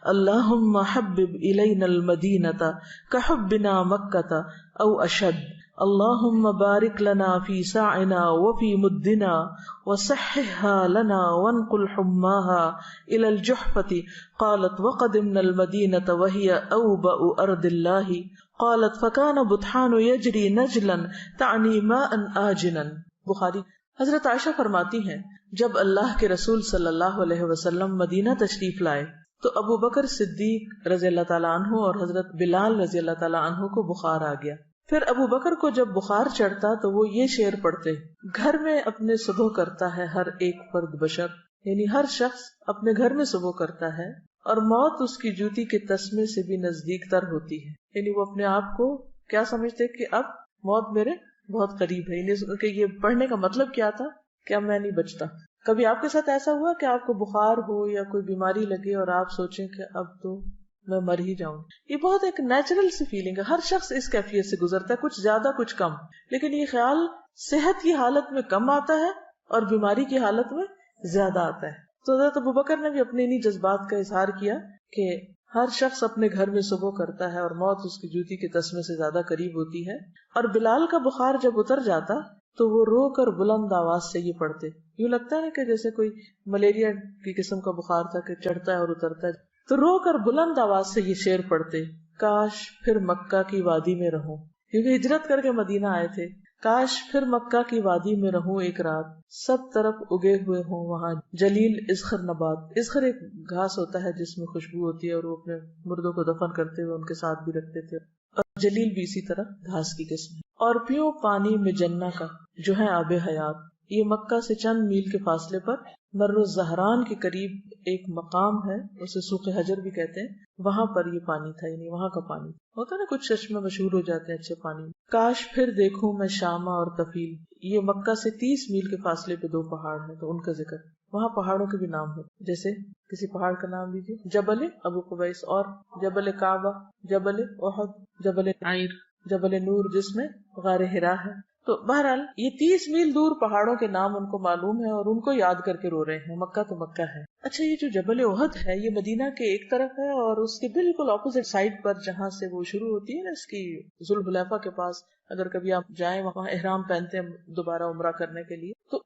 اللهم حبب إلينا المدينة كحبنا مكة أو أشد اللهم بارك لنا في ساعنا وفي مدنا وصححها لنا وانقل حماها إلى الجحفة قالت وقدمنا المدينة وهي أوبأ أرض الله قالت فكان بطحان يجري نجلا تعني ماء آجنا. بخاری. حضرت عائشہ فرماتی ہیں جب اللہ کے رسول صلی اللہ علیہ وسلم مدینہ تشریف لائے تو ابو بکر صدیق رضی اللہ تعالیٰ عنہ اور حضرت بلال رضی اللہ تعالیٰ عنہ کو بخار آ گیا. پھر ابو بکر کو جب بخار چڑھتا تو وہ یہ شعر پڑھتے گھر میں اپنے صبح کرتا ہے ہر ایک فرد بشر، یعنی ہر شخص اپنے گھر میں صبح کرتا ہے اور موت اس کی جوتی کے تسمے سے بھی نزدیک تر ہوتی ہے. یعنی وہ اپنے آپ کو کیا سمجھتے کہ اب موت میرے بہت قریب ہے. یعنی کہ یہ پڑھنے کا مطلب کیا تھا کہ اب میں نہیں بچتا. کبھی آپ کے ساتھ ایسا ہوا کہ آپ کو بخار ہو یا کوئی بیماری لگے اور آپ سوچیں کہ اب تو میں مر ہی جاؤں؟ یہ بہت ایک نیچرل سی فیلنگ ہے، ہر شخص اس کیفیت سے گزرتا ہے، کچھ زیادہ کچھ کم. لیکن یہ خیال صحت کی حالت میں کم آتا ہے اور بیماری کی حالت میں زیادہ آتا ہے. تو حضرت ابوبکر نے بھی اپنے انہی جذبات کا اظہار کیا کہ ہر شخص اپنے گھر میں صبح کرتا ہے اور موت اس کی جوتی کے تسمے سے زیادہ قریب ہوتی ہے. اور بلال کا بخار جب اتر جاتا تو وہ رو کر بلند آواز سے یہ پڑھتے. یوں لگتا ہے کہ جیسے کوئی ملیریا کی قسم کا بخار تھا کہ چڑھتا ہے اور اترتا ہے. تو رو کر بلند آواز سے یہ شعر پڑھتے کاش پھر مکہ کی وادی میں رہوں، کیونکہ ہجرت کر کے مدینہ آئے تھے. کاش پھر مکہ کی وادی میں رہوں ایک رات، سب طرف اگے ہوئے ہوں وہاں جلیل اذخر نبات. اذخر ایک گھاس ہوتا ہے جس میں خوشبو ہوتی ہے اور وہ اپنے مردوں کو دفن کرتے ہوئے ان کے ساتھ بھی رکھتے تھے. اور جلیل بھی اسی طرح گھاس کی قسم ہے. اور پیو پانی میں جنہ کا جو ہے آب حیات. یہ مکہ سے چند میل کے فاصلے پر مر الزہران کے قریب ایک مقام ہے، اسے سوق حجر بھی کہتے ہیں. وہاں پر یہ پانی تھا، یعنی وہاں کا پانی ہوتا ہے نا، کچھ چشمے مشہور ہو جاتے ہیں اچھے پانی. کاش پھر دیکھوں میں شامہ اور طفیل. یہ مکہ سے 30 میل کے فاصلے پہ 2 پہاڑ ہیں تو ان کا ذکر. وہاں پہاڑوں کے بھی نام ہوتے، جیسے کسی پہاڑ کا نام لیجیے، جبل ابو قبیس، اور جبل کعبہ، جبل احد، جبل عیر، جبل نور جس میں غار حرا ہے. تو بہرحال یہ 30 میل دور پہاڑوں کے نام ان کو معلوم ہے اور ان کو یاد کر کے رو رہے ہیں. مکہ تو مکہ ہے. اچھا، یہ جو جبل احد ہے یہ مدینہ کے ایک طرف ہے اور اس کے بالکل اپوزٹ سائڈ پر جہاں سے وہ شروع ہوتی ہے نا، اس کی ذوالحلیفہ کے پاس، اگر کبھی آپ جائیں وہاں احرام پہنتے ہیں دوبارہ عمرہ کرنے کے لیے، تو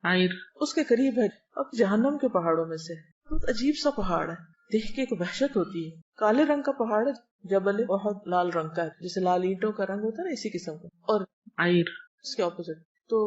اس کے قریب ہے. اب جہنم کے پہاڑوں میں سے بہت عجیب سا پہاڑ ہے، دیکھ کے ایک وحشت ہوتی ہے. کالے رنگ کا پہاڑ ہے جبل احد، لال رنگ کا ہے جیسے لال اینٹوں کا رنگ ہوتا ہے نا، اسی قسم کا. اور اس کے اپوزٹ. تو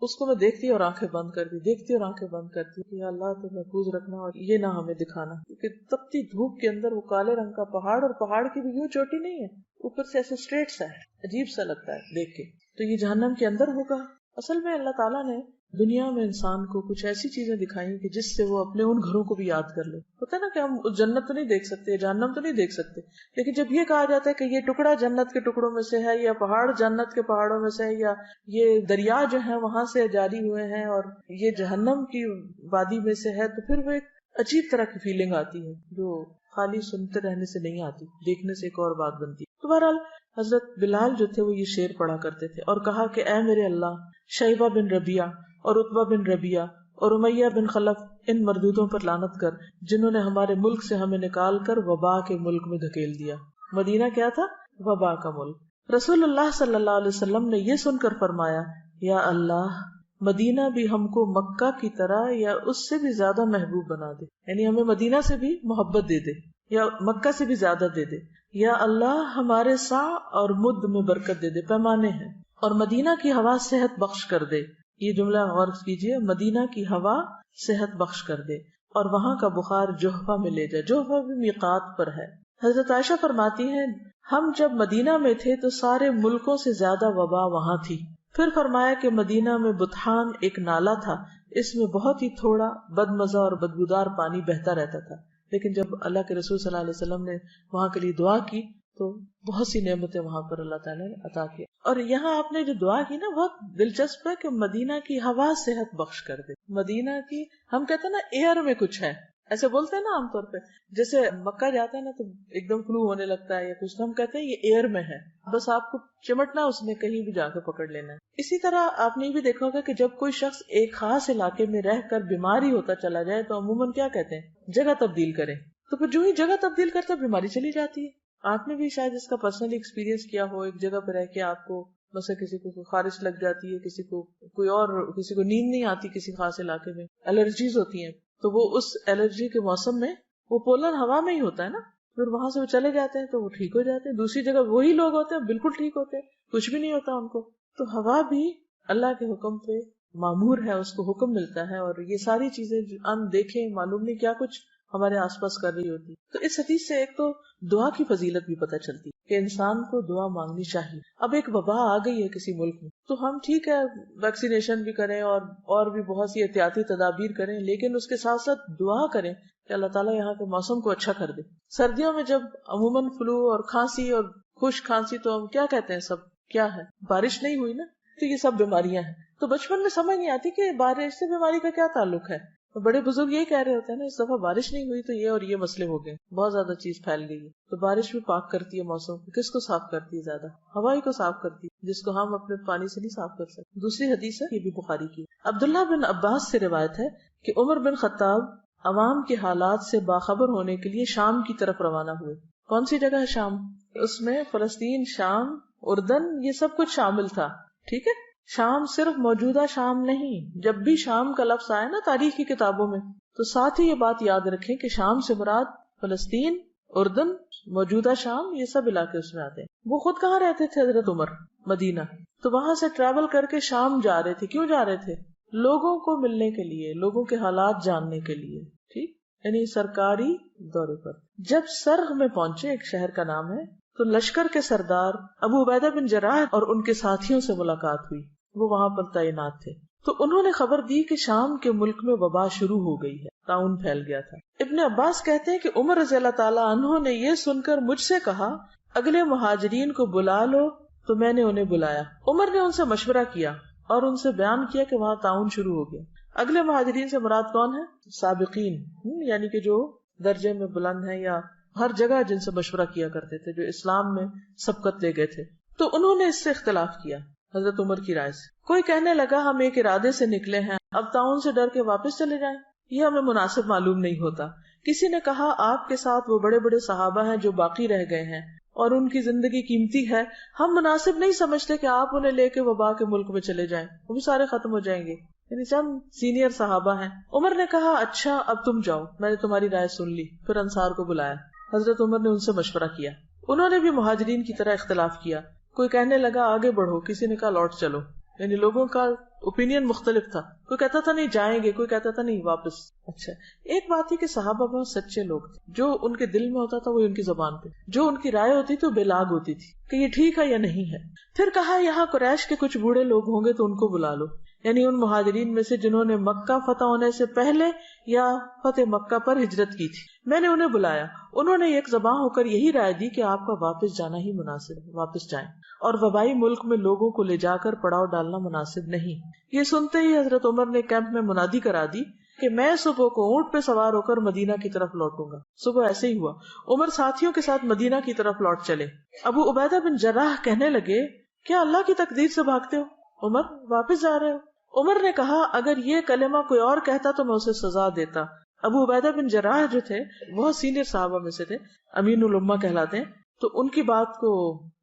اس کو میں دیکھتی اور آنکھیں بند کرتی، دیکھتی اور آنکھیں بند کرتی کہ اللہ تو محفوظ رکھنا اور یہ نہ ہمیں دکھانا. کیونکہ تپتی دھوپ کے اندر وہ کالے رنگ کا پہاڑ، اور پہاڑ کی بھی یوں چوٹی نہیں ہے، اوپر سے ایسے اسٹریٹ سا ہے، عجیب سا لگتا ہے دیکھ کے. تو یہ جہنم کے اندر ہوگا. اصل میں اللہ تعالیٰ نے دنیا میں انسان کو کچھ ایسی چیزیں دکھائی کہ جس سے وہ اپنے ان گھروں کو بھی یاد کر لے. ہوتا ہے نا کہ ہم جنت تو نہیں دیکھ سکتے، جہنم تو نہیں دیکھ سکتے، لیکن جب یہ کہا جاتا ہے کہ یہ ٹکڑا جنت کے ٹکڑوں میں سے ہے، یا پہاڑ جنت کے پہاڑوں میں سے ہے، یا یہ دریا جو ہے وہاں سے جاری ہوئے ہیں اور یہ جہنم کی وادی میں سے ہے، تو پھر وہ ایک عجیب طرح کی فیلنگ آتی ہے جو خالی سنتے رہنے سے نہیں آتی، دیکھنے سے ایک اور بات بنتی. تو بہرحال حضرت بلال جو تھے وہ یہ شعر پڑھا کرتے تھے اور کہا کہ اے میرے اللہ، شیبہ بن ربیعہ اور عتبہ بن ربیعہ اور امیہ بن خلف، ان مردودوں پر لعنت کر جنہوں نے ہمارے ملک سے ہمیں نکال کر وبا کے ملک میں دھکیل دیا. مدینہ کیا تھا؟ وبا کا ملک. رسول اللہ صلی اللہ علیہ وسلم نے یہ سن کر فرمایا، یا اللہ، مدینہ بھی ہم کو مکہ کی طرح یا اس سے بھی زیادہ محبوب بنا دے، یعنی ہمیں مدینہ سے بھی محبت دے دے یا مکہ سے بھی زیادہ دے دے. یا اللہ، ہمارے سا اور مد میں برکت دے دے، پیمانے ہیں. اور مدینہ کی ہوا صحت بخش کر دے. یہ جملہ غور کیجئے، مدینہ کی ہوا صحت بخش کر دے. اور وہاں کا بخار جوہفہ میں لے جائے. جوہفہ بھی میقات پر ہے. حضرت عائشہ فرماتی ہیں ہم جب مدینہ میں تھے تو سارے ملکوں سے زیادہ وبا وہاں تھی. پھر فرمایا کہ مدینہ میں بطحان ایک نالا تھا، اس میں بہت ہی تھوڑا بدمزہ اور بدبودار پانی بہتا رہتا تھا، لیکن جب اللہ کے رسول صلی اللہ علیہ وسلم نے وہاں کے لیے دعا کی تو بہت سی نعمتیں وہاں پر اللہ تعالیٰ نے عطا کی. اور یہاں آپ نے جو دعا کی نا بہت دلچسپ ہے کہ مدینہ کی ہوا صحت بخش کر دے. مدینہ کی ہم کہتے ہیں نا ایئر میں کچھ ہے، ایسے بولتے ہیں نا عام طور پہ، جیسے مکہ جاتا ہے نا تو ایک دم فلو ہونے لگتا ہے یا کچھ، تو ہم کہتے ہیں یہ ایئر میں ہے، بس آپ کو چمٹنا اس میں کہیں بھی جا کے پکڑ لینا ہے. اسی طرح آپ نے بھی دیکھا ہوگا کہ جب کوئی شخص ایک خاص علاقے میں رہ کر بیماری ہوتا چلا جائے تو عموماً کیا کہتے ہیں جگہ تبدیل کریں، تو پھر جو ہی جگہ تبدیل کرتا بیماری چلی جاتی ہے. آپ نے بھی شاید اس کا پرسنلی ایکسپیرینس کیا ہو، ایک جگہ پہ رہ کے آپ کو مثلا کسی کو خارش لگ جاتی ہے، کسی کو کوئی اور، کسی کو نیند نہیں آتی کسی خاص علاقے میں، الرجیز ہوتی ہیں، تو وہ اس الرجی کے موسم میں وہ پولن ہوا میں ہی ہوتا ہے نا، پھر وہاں سے وہ چلے جاتے ہیں تو وہ ٹھیک ہو جاتے ہیں. دوسری جگہ وہی لوگ ہوتے ہیں بالکل ٹھیک ہوتے ہیں، کچھ بھی نہیں ہوتا ان کو. تو ہوا بھی اللہ کے حکم پہ معمور ہے، اس کو حکم ملتا ہے، اور یہ ساری چیزیں ان دیکھیں معلوم نہیں کیا کچھ ہمارے آس پاس کر رہی ہوتی. تو اس حدیث سے ایک تو دعا کی فضیلت بھی پتہ چلتی کہ انسان کو دعا مانگنی چاہیے. اب ایک وبا آ گئی ہے کسی ملک میں تو ہم ٹھیک ہے ویکسینیشن بھی کریں اور بھی بہت سی احتیاطی تدابیر کریں، لیکن اس کے ساتھ ساتھ دعا کریں کہ اللہ تعالیٰ یہاں کے موسم کو اچھا کر دے. سردیوں میں جب عموماً فلو اور کھانسی اور خشک کھانسی تو ہم کیا کہتے ہیں سب کیا ہے، بارش نہیں ہوئی نا، تو یہ سب بیماریاں ہیں. تو بچپن میں سمجھ نہیں آتی کہ بارش سے بیماری کا کیا تعلق ہے. بڑے بزرگ یہی کہہ رہے ہوتے ہیں نا اس دفعہ بارش نہیں ہوئی تو یہ اور یہ مسئلے ہو گئے، بہت زیادہ چیز پھیل گئی ہے. تو بارش بھی پاک کرتی ہے موسم کو. کس کو صاف کرتی ہے زیادہ؟ ہوا ہی کو صاف کرتی ہے، جس کو ہم اپنے پانی سے نہیں صاف کر سکتے. دوسری حدیث ہے یہ بھی بخاری کی. عبداللہ بن عباس سے روایت ہے کہ عمر بن خطاب عوام کے حالات سے باخبر ہونے کے لیے شام کی طرف روانہ ہوئے. کون سی جگہ ہے شام؟ اس میں فلسطین، شام، اردن، یہ سب کچھ شامل تھا. ٹھیک ہے، شام صرف موجودہ شام نہیں. جب بھی شام کا لفظ آئے نا تاریخ کی کتابوں میں تو ساتھ ہی یہ بات یاد رکھیں کہ شام سے مراد فلسطین، اردن، موجودہ شام، یہ سب علاقے اس میں آتے ہیں. وہ خود کہاں رہتے تھے حضرت عمر؟ مدینہ. تو وہاں سے ٹریول کر کے شام جا رہے تھے. کیوں جا رہے تھے؟ لوگوں کو ملنے کے لیے، لوگوں کے حالات جاننے کے لیے. ٹھیک، یعنی سرکاری دورے پر. جب سرغ میں پہنچے، ایک شہر کا نام ہے، تو لشکر کے سردار ابو عبیدہ بن جراح اور ان کے ساتھیوں سے ملاقات ہوئی. وہ وہاں پر تعینات تھے. تو انہوں نے خبر دی کہ شام کے ملک میں وبا شروع ہو گئی ہے، طاعون پھیل گیا تھا. ابن عباس کہتے ہیں کہ عمر رضی اللہ تعالیٰ عنہ نے یہ سن کر مجھ سے کہا اگلے مہاجرین کو بلا لو. تو میں نے انہیں بلایا. عمر نے ان سے مشورہ کیا اور ان سے بیان کیا کہ وہاں طاعون شروع ہو گیا. اگلے مہاجرین سے مراد کون ہے؟ سابقین، یعنی کہ جو درجے میں بلند ہیں یا ہر جگہ جن سے مشورہ کیا کرتے تھے، جو اسلام میں سبقت لے گئے تھے. تو انہوں نے اس سے اختلاف کیا حضرت عمر کی رائے سے. کوئی کہنے لگا ہم ایک ارادے سے نکلے ہیں، اب طاعون سے ڈر کے واپس چلے جائیں، یہ ہمیں مناسب معلوم نہیں ہوتا. کسی نے کہا آپ کے ساتھ وہ بڑے بڑے صحابہ ہیں جو باقی رہ گئے ہیں اور ان کی زندگی قیمتی ہے، ہم مناسب نہیں سمجھتے کہ آپ انہیں لے کے وبا کے ملک میں چلے جائیں، وہ بھی سارے ختم ہو جائیں گے. یعنی چند سینئر صحابہ ہیں. عمر نے کہا اچھا اب تم جاؤ، میں نے تمہاری رائے سن لی. پھر انصار کو بلایا. حضرت عمر نے ان سے مشورہ کیا. انہوں نے بھی مہاجرین کی طرح اختلاف کیا. کوئی کہنے لگا آگے بڑھو، کسی نے کہا لوٹ چلو. یعنی لوگوں کا اوپینین مختلف تھا. کوئی کہتا تھا نہیں جائیں گے، کوئی کہتا تھا نہیں واپس. اچھا، ایک بات تھی کہ صحابہ بہت سچے لوگ تھے. جو ان کے دل میں ہوتا تھا وہ ان کی زبان پہ، جو ان کی رائے ہوتی تھی وہ بے لاگ ہوتی تھی کہ یہ ٹھیک ہے یا نہیں ہے. پھر کہا یہاں قریش کے کچھ بوڑھے لوگ ہوں گے تو ان کو بلا لو، یعنی ان مہاجرین میں سے جنہوں نے مکہ فتح ہونے سے پہلے یا فتح مکہ پر ہجرت کی تھی. میں نے انہیں بلایا. انہوں نے ایک زبان ہو کر یہی رائے دی کہ آپ کا واپس جانا ہی مناسب ہے، واپس جائیں، اور وبائی ملک میں لوگوں کو لے جا کر پڑاؤ ڈالنا مناسب نہیں. یہ سنتے ہی حضرت عمر نے کیمپ میں منادی کرا دی کہ میں صبح کو اونٹ پہ سوار ہو کر مدینہ کی طرف لوٹوں گا. صبح ایسے ہی ہوا. عمر ساتھیوں کے ساتھ مدینہ کی طرف لوٹ چلے. ابو عبیدہ بن جراح کہنے لگے کیا اللہ کی تقدیر سے بھاگتے ہو عمر، واپس جا رہے ہو؟ عمر نے کہا اگر یہ کلمہ کوئی اور کہتا تو میں اسے سزا دیتا. ابو عبیدہ بن جراح جو تھے بہت سینئر صحابہ میں سے تھے، امین الامہ کہلاتے ہیں. تو ان کی بات کو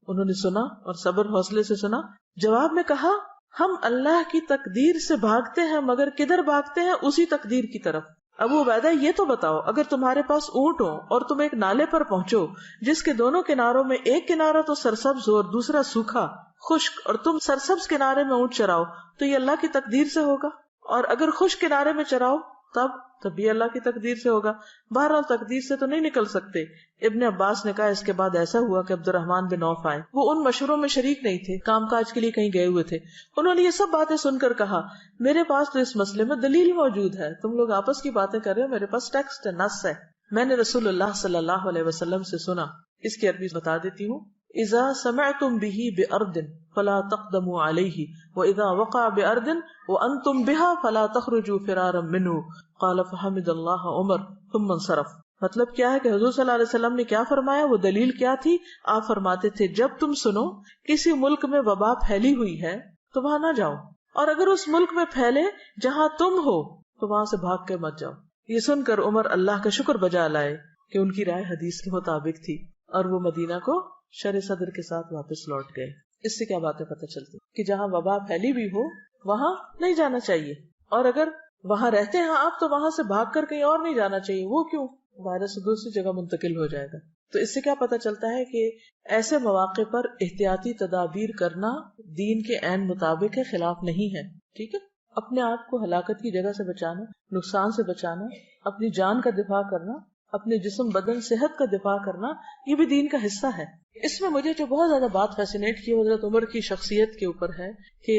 انہوں نے سنا اور صبر حوصلے سے سنا. جواب میں کہا ہم اللہ کی تقدیر سے بھاگتے ہیں، مگر کدھر بھاگتے ہیں؟ اسی تقدیر کی طرف. ابو عبیدہ یہ تو بتاؤ اگر تمہارے پاس اونٹ ہو اور تم ایک نالے پر پہنچو جس کے دونوں کناروں میں ایک کنارہ تو سرسبز ہو اور دوسرا سوکھا خشک، اور تم سرسبز کنارے میں اونٹ چراؤ تو یہ اللہ کی تقدیر سے ہوگا، اور اگر خشک کنارے میں چراؤ تب یہ اللہ کی تقدیر سے ہوگا. بہرحال تقدیر سے تو نہیں نکل سکتے. ابن عباس نے کہا اس کے بعد ایسا ہوا کہ عبد الرحمن بن عوف آئے. وہ ان مشوروں میں شریک نہیں تھے, کام کاج کے لیے کہیں گئے ہوئے تھے. انہوں نے یہ سب باتیں سن کر کہا میرے پاس تو اس مسئلے میں دلیل موجود ہے, تم لوگ آپس کی باتیں کر رہے ہو, میرے پاس ٹیکسٹ ہے, نص ہے. میں نے رسول اللہ صلی اللہ علیہ وسلم سے سنا. اس کی عربی بتا دیتی ہوں. اذا سمعتم به بارض فلا تقدموا عليه واذا وقع بارض وانتم بها فلا تخرجوا فرارا منه قال فحمد الله عمر ثم انصرف. مطلب کیا ہے کہ حضور صلی اللہ علیہ وسلم نے کیا فرمایا, وہ دلیل کیا تھی. آپ فرماتے تھے جب تم سنو کسی ملک میں وبا پھیلی ہوئی ہے تو وہاں نہ جاؤ, اور اگر اس ملک میں پھیلے جہاں تم ہو تو وہاں سے بھاگ کے مت جاؤ. یہ سن کر عمر اللہ کا شکر بجا لائے کہ ان کی رائے حدیث کے مطابق تھی, اور وہ مدینہ کو شر صدر کے ساتھ واپس لوٹ گئے. اس سے کیا باتیں پتہ چلتی کہ جہاں وبا پھیلی بھی ہو وہاں نہیں جانا چاہیے, اور اگر وہاں رہتے ہیں آپ تو وہاں سے بھاگ کر کہیں اور نہیں جانا چاہیے. وہ کیوں؟ وائرس دوسری جگہ منتقل ہو جائے گا. تو اس سے کیا پتہ چلتا ہے کہ ایسے مواقع پر احتیاطی تدابیر کرنا دین کے عین مطابق ہے, خلاف نہیں ہے. ٹھیک ہے, اپنے آپ کو ہلاکت کی جگہ سے بچانا, نقصان سے بچانا, اپنی جان کا دفاع کرنا, اپنے جسم بدن صحت کا دفاع کرنا, یہ بھی دین کا حصہ ہے. اس میں مجھے جو بہت زیادہ بات فیسینیٹ کی حضرت عمر کی شخصیت کے اوپر ہے کہ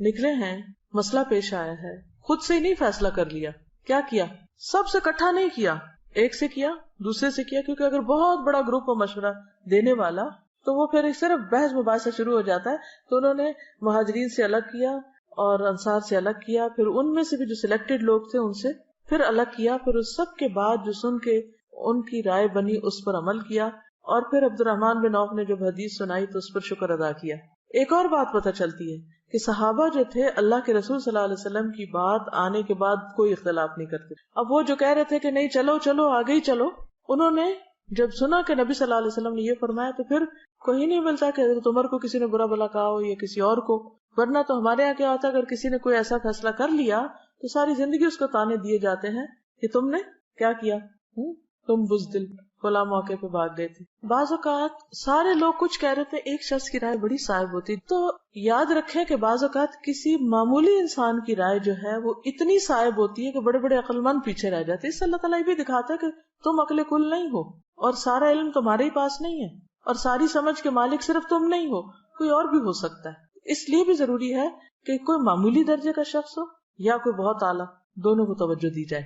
نکلے ہیں, مسئلہ پیش آیا ہے, خود سے ہی نہیں فیصلہ کر لیا. کیا کیا؟ سب سے اکٹھا نہیں کیا, ایک سے کیا, دوسرے سے کیا, کیونکہ اگر بہت بڑا گروپ ہو مشورہ دینے والا تو وہ پھر صرف بحث مباحثہ شروع ہو جاتا ہے. تو انہوں نے مہاجرین سے الگ کیا اور انصار سے الگ کیا, پھر ان میں سے بھی جو سلیکٹڈ لوگ تھے ان سے پھر الگ کیا, پھر اس سب کے بعد جو سن کے ان کی رائے بنی اس پر عمل کیا, اور پھر عبد الرحمن بن عوف نے جب حدیث سنائی تو اس پر شکر ادا کیا. ایک اور بات پتہ چلتی ہے کہ صحابہ جو تھے اللہ کے رسول صلی اللہ علیہ وسلم کی بات آنے کے بعد کوئی اختلاف نہیں کرتے. اب وہ جو کہہ رہے تھے کہ نہیں چلو چلو آگے ہی چلو, انہوں نے جب سنا کہ نبی صلی اللہ علیہ وسلم نے یہ فرمایا تو پھر کوئی نہیں ملتا کہ حضرت عمر کو کسی نے برا بلا کہا ہو یا کسی اور کو. ورنہ تو ہمارے یہاں کیا ہوتا ہے, اگر کسی نے کوئی ایسا فیصلہ کر لیا تو ساری زندگی اس کو تانے دیے جاتے ہیں کہ تم نے کیا کیا, تم بزدل, فلاں موقع پہ بھاگ گئے تھے. بعض اوقات سارے لوگ کچھ کہہ رہے تھے, ایک شخص کی رائے بڑی صائب ہوتی. تو یاد رکھیں کہ بعض اوقات کسی معمولی انسان کی رائے جو ہے وہ اتنی صائب ہوتی ہے کہ بڑے بڑے عقل مند پیچھے رہ جاتے. اس سے اللہ تعالیٰ یہ بھی دکھاتا ہے کہ تم عقل کل نہیں ہو, اور سارا علم تمہارے ہی پاس نہیں ہے, اور ساری سمجھ کے مالک صرف تم نہیں ہو, کوئی اور بھی ہو سکتا ہے. اس لیے بھی ضروری ہے کہ کوئی معمولی درجے کا شخص ہو یا کوئی بہت اعلیٰ, دونوں کو توجہ دی جائے.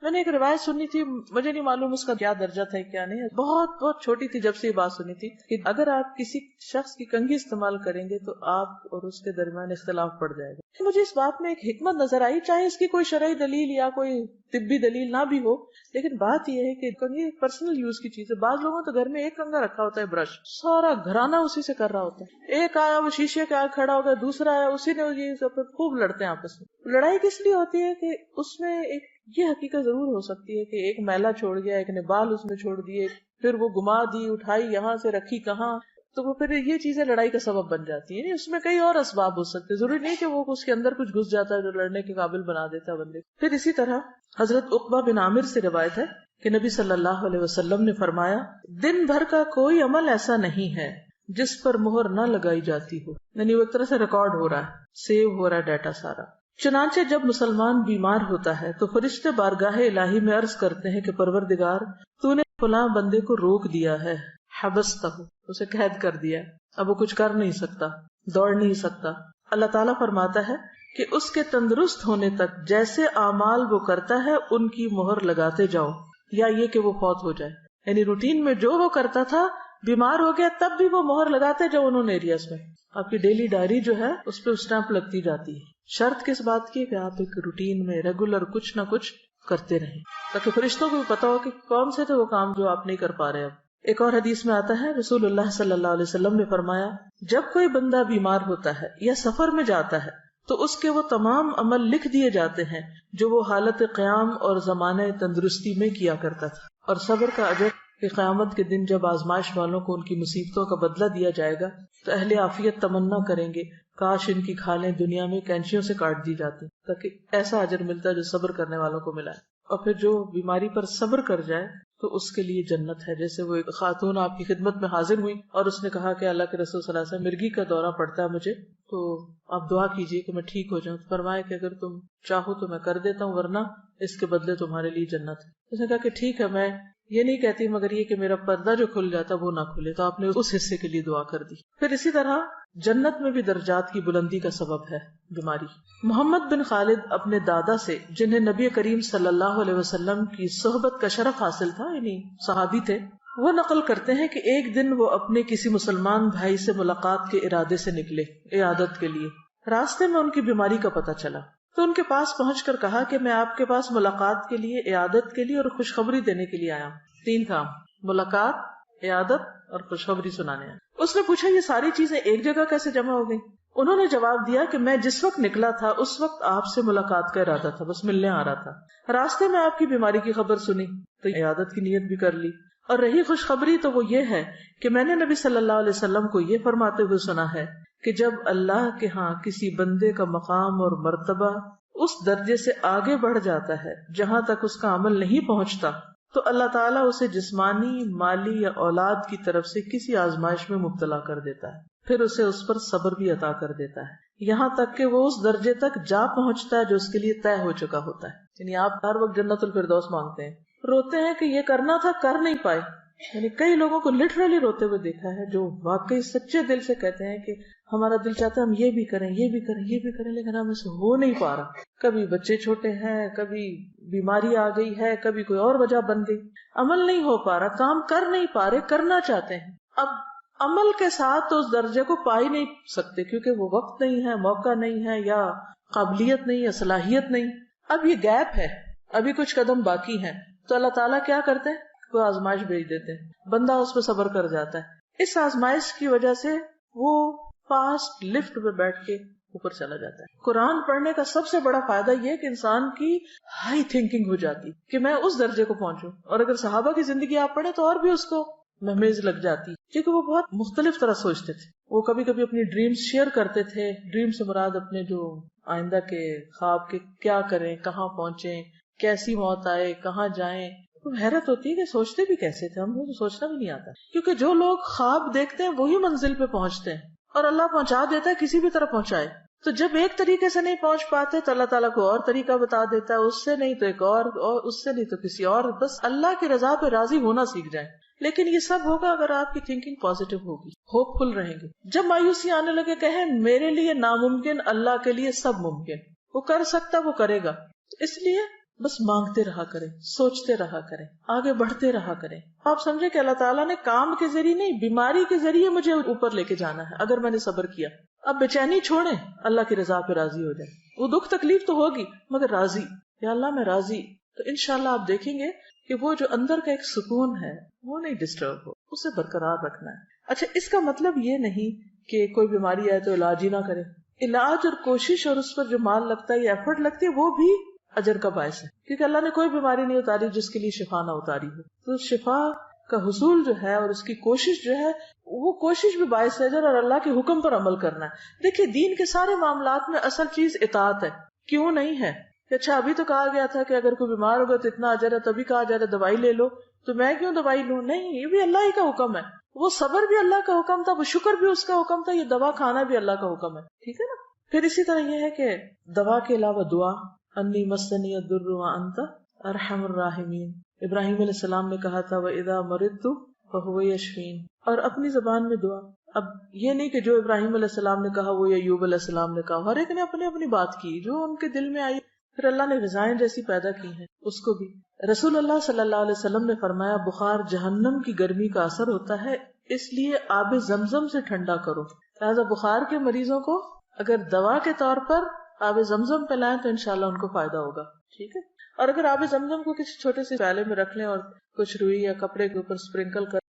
میں نے ایک روایت سنی تھی, مجھے نہیں معلوم اس کا کیا درجہ تھا کیا نہیں, بہت چھوٹی تھی جب سے یہ بات سنی تھی کہ اگر آپ کسی شخص کی کنگھی استعمال کریں گے تو آپ اور اس کے درمیان اختلاف پڑ جائے گا. مجھے اس بات میں ایک حکمت نظر آئی, چاہے اس کی کوئی شرعی دلیل یا کوئی طبی دلیل نہ بھی ہو, لیکن بات یہ ہے کہ کنگھی ایک پرسنل یوز کی چیز ہے. بعض لوگوں تو گھر میں ایک کنگھا رکھا ہوتا ہے, برش, سارا گھرانہ اسی سے کر رہا ہوتا ہے. ایک آیا وہ شیشے کے آگے کھڑا ہو گیا, دوسرا آیا اسی نے خوب لڑتے ہیں آپس میں. لڑائی کس لیے ہوتی ہے کہ اس میں ایک یہ حقیقت ضرور ہو سکتی ہے کہ ایک میلا چھوڑ گیا, ایک نے بال اس میں چھوڑ دیے, پھر وہ گما دی, اٹھائی یہاں سے رکھی کہاں, تو وہ پھر یہ چیزیں لڑائی کا سبب بن جاتی ہیں. اس میں کئی اور اسباب ہو سکتے, ضروری نہیں کہ وہ اس کے اندر کچھ گھس جاتا ہے جو لڑنے کے قابل بنا دیتا ہے بندے. پھر اسی طرح حضرت عقبہ بن عامر سے روایت ہے کہ نبی صلی اللہ علیہ وسلم نے فرمایا, دن بھر کا کوئی عمل ایسا نہیں ہے جس پر مہر نہ لگائی جاتی ہو. یعنی وہ ایک طرح سے ریکارڈ ہو رہا ہے, سیو ہو رہا ہے ڈیٹا سارا. چنانچہ جب مسلمان بیمار ہوتا ہے تو فرشتے بارگاہ الہی میں عرض کرتے ہیں کہ پروردگار تو نے فلاں بندے کو روک دیا ہے, حبستہ, اسے قید کر دیا, اب وہ کچھ کر نہیں سکتا, دوڑ نہیں سکتا. اللہ تعالیٰ فرماتا ہے کہ اس کے تندرست ہونے تک جیسے اعمال وہ کرتا ہے ان کی مہر لگاتے جاؤ, یا یہ کہ وہ فوت ہو جائے. یعنی روٹین میں جو وہ کرتا تھا, بیمار ہو گیا تب بھی وہ مہر لگاتے جاؤ ان ایریاز میں. آپ کی ڈیلی ڈائری جو ہے اس پہ اسٹیمپ لگتی جاتی ہے. شرط کس بات کی کہ آپ ایک روٹین میں ریگولر کچھ نہ کچھ کرتے رہیں, تاکہ فرشتوں کو بھی پتا ہو کہ کون سے تھے وہ کام جو آپ نہیں کر پا رہے. اب ایک اور حدیث میں آتا ہے, رسول اللہ صلی اللہ علیہ وسلم نے فرمایا, جب کوئی بندہ بیمار ہوتا ہے یا سفر میں جاتا ہے تو اس کے وہ تمام عمل لکھ دیے جاتے ہیں جو وہ حالت قیام اور زمانے تندرستی میں کیا کرتا تھا. اور صبر کا اجر کہ قیامت کے دن جب آزمائش والوں کو ان کی مصیبتوں کا بدلہ دیا جائے گا تو اہل عافیت تمنا کریں گے کاش ان کی کھالیں دنیا میں کینچیوں سے کاٹ دی جاتی, تاکہ ایسا اجر ملتا ہے جو صبر کرنے والوں کو ملا ہے. اور پھر جو بیماری پر صبر کر جائے تو اس کے لیے جنت ہے. جیسے وہ ایک خاتون آپ کی خدمت میں حاضر ہوئی اور اس نے کہا کہ اللہ کے رسول صلی اللہ علیہ وسلم مرگی کا دورہ پڑتا ہے مجھے، تو آپ دعا کیجئے کہ میں ٹھیک ہو جاؤں. تو فرمایا کہ اگر تم چاہو تو میں کر دیتا ہوں، ورنہ اس کے بدلے تمہارے لیے جنت ہے. اس نے کہا کہ ٹھیک ہے، میں یہ نہیں کہتی مگر یہ کہ میرا پردہ جو کھل جاتا وہ نہ کھلے. تو آپ نے اس حصے کے لیے دعا کر دی. پھر اسی طرح جنت میں بھی درجات کی بلندی کا سبب ہے بیماری. محمد بن خالد اپنے دادا سے، جنہیں نبی کریم صلی اللہ علیہ وسلم کی صحبت کا شرف حاصل تھا، یعنی صحابی تھے، وہ نقل کرتے ہیں کہ ایک دن وہ اپنے کسی مسلمان بھائی سے ملاقات کے ارادے سے نکلے عیادت کے لیے. راستے میں ان کی بیماری کا پتہ چلا تو ان کے پاس پہنچ کر کہا کہ میں آپ کے پاس ملاقات کے لیے، عیادت کے لیے اور خوشخبری دینے کے لیے آیا ہوں. 3 کام: ملاقات، عیادت اور خوشخبری سنانے آیا. اس نے پوچھا یہ ساری چیزیں ایک جگہ کیسے جمع ہو گئی؟ انہوں نے جواب دیا کہ میں جس وقت نکلا تھا اس وقت آپ سے ملاقات کا ارادہ تھا، بس ملنے آ رہا تھا. راستے میں آپ کی بیماری کی خبر سنی تو عیادت کی نیت بھی کر لی. اور رہی خوشخبری تو وہ یہ ہے کہ میں نے نبی صلی اللہ علیہ وسلم کو یہ فرماتے ہوئے سنا ہے کہ جب اللہ کے ہاں کسی بندے کا مقام اور مرتبہ اس درجے سے آگے بڑھ جاتا ہے جہاں تک اس کا عمل نہیں پہنچتا، تو اللہ تعالیٰ اسے جسمانی، مالی یا اولاد کی طرف سے کسی آزمائش میں مبتلا کر دیتا ہے، پھر اسے اس پر صبر بھی عطا کر دیتا ہے، یہاں تک کہ وہ اس درجے تک جا پہنچتا ہے جو اس کے لیے طے ہو چکا ہوتا ہے. یعنی آپ ہر وقت جنت الفردوس مانگتے ہیں، روتے ہیں کہ یہ کرنا تھا کر نہیں پائے. یعنی کئی لوگوں کو لٹرلی روتے ہوئے دیکھا ہے جو واقعی سچے دل سے کہتے ہیں کہ ہمارا دل چاہتا ہے ہم یہ بھی کریں، یہ بھی کریں، یہ بھی کریں، لیکن ہم سے ہو نہیں پا رہا. کبھی بچے چھوٹے ہیں، کبھی بیماری آ گئی ہے، کبھی کوئی اور وجہ بن گئی، عمل نہیں ہو پا رہا، کام کر نہیں پا رہے، کرنا چاہتے ہیں. اب عمل کے ساتھ تو اس درجے کو پا ہی نہیں سکتے کیونکہ وہ وقت نہیں ہے، موقع نہیں ہے، یا قابلیت نہیں ہے، صلاحیت نہیں. اب یہ گیپ ہے، ابھی کچھ قدم باقی ہیں، تو اللہ تعالیٰ کیا کرتے ہیں؟ کوئی آزمائش بھیج دیتے ہیں، بندہ اس پہ صبر کر جاتا ہے. اس آزمائش کی وجہ سے وہ فاسٹ لفٹ پہ بیٹھ کے اوپر چلا جاتا ہے. قرآن پڑھنے کا سب سے بڑا فائدہ یہ کہ انسان کی ہائی تھنکنگ ہو جاتی کہ میں اس درجے کو پہنچوں. اور اگر صحابہ کی زندگی آپ پڑھیں تو اور بھی اس کو مہمیز لگ جاتی، کیونکہ وہ بہت مختلف طرح سوچتے تھے. وہ کبھی کبھی اپنی ڈریمز شیئر کرتے تھے. ڈریم سے مراد اپنے جو آئندہ کے خواب کے، کیا کریں، کہاں پہنچیں، کیسی موت آئے، کہاں جائیں. تو حیرت ہوتی ہے کہ سوچتے بھی کیسے تھے، ہم کو سوچنا بھی نہیں آتا. کیونکہ جو لوگ خواب دیکھتے ہیں وہی منزل پہ پہنچتے ہیں، اور اللہ پہنچا دیتا ہے، کسی بھی طرح پہنچائے. تو جب ایک طریقے سے نہیں پہنچ پاتے تو اللہ تعالیٰ کو اور طریقہ بتا دیتا ہے، اس سے نہیں تو ایک اور اس سے نہیں تو کسی اور. بس اللہ کی رضا پہ راضی ہونا سیکھ جائیں. لیکن یہ سب ہوگا اگر آپ کی تھنکنگ پازیٹیو ہوگی، ہوپ فل رہیں گے. جب مایوسی آنے لگے، کہیں میرے لیے ناممکن، اللہ کے لیے سب ممکن، وہ کر سکتا، وہ کرے گا. تو اس لیے بس مانگتے رہا کریں، سوچتے رہا کریں، آگے بڑھتے رہا کریں. آپ سمجھے کہ اللہ تعالیٰ نے کام کے ذریعے نہیں، بیماری کے ذریعے مجھے اوپر لے کے جانا ہے اگر میں نے صبر کیا. اب بے چینی چھوڑیں، اللہ کی رضا پہ راضی ہو جائیں. وہ دکھ تکلیف تو ہوگی مگر راضی، یا اللہ میں راضی. تو انشاءاللہ آپ دیکھیں گے کہ وہ جو اندر کا ایک سکون ہے وہ نہیں ڈسٹرب ہو، اسے برقرار رکھنا ہے. اچھا، اس کا مطلب یہ نہیں کہ کوئی بیماری آئے تو علاج ہی نہ کرے. علاج اور کوشش اور اس پر جو مال لگتا ہے یا ایفرٹ لگتی ہے وہ بھی اجر کا باعث ہے، کیونکہ اللہ نے کوئی بیماری نہیں اتاری جس کے لیے شفا نہ اتاری ہو. تو شفا کا حصول جو ہے اور اس کی کوشش جو ہے، وہ کوشش بھی باعث اجر اور اللہ کے حکم پر عمل کرنا ہے. دیکھیے دین کے سارے معاملات میں اصل چیز اطاعت ہے. کیوں نہیں ہے کہ اچھا ابھی تو کہا گیا تھا کہ اگر کوئی بیمار ہوگا تو اتنا اجر ہے، تبھی کہا جا رہا ہے دوائی لے لو، تو میں کیوں دوائی لوں؟ نہیں، یہ بھی اللہ ہی کا حکم ہے. وہ صبر بھی اللہ کا حکم تھا، وہ شکر بھی اس کا حکم تھا، یہ دوا کھانا بھی اللہ کا حکم ہے. ٹھیک ہے نا. پھر اسی طرح یہ ہے کہ دوا کے علاوہ دعا، انی مسنی الضر وانت ارحم الراحمین. ابراہیم علیہ السلام نے کہا تھا وَإِذَا مَرِضْتُ فَهُوَ يَشْفِينِ. اور اپنی زبان میں دعا. اب یہ نہیں کہ جو ابراہیم علیہ السلام نے کہا وہ ایوب علیہ السلام نے کہا، ہر ایک نے اپنی اپنی بات کی جو ان کے دل میں آئی. پھر اللہ نے غذائیں جیسی پیدا کی ہیں اس کو بھی. رسول اللہ صلی اللہ علیہ وسلم نے فرمایا بخار جہنم کی گرمی کا اثر ہوتا ہے، اس لیے آب زمزم سے ٹھنڈا کرو. لہٰذا بخار کے مریضوں کو اگر دوا کے طور پر آب زمزم پلائیں تو انشاءاللہ ان کو فائدہ ہوگا. ٹھیک ہے. اور اگر آب زمزم کو کسی چھوٹے سے پیالے میں رکھ لیں اور کچھ روئی یا کپڑے کے اوپر اسپرنکل کر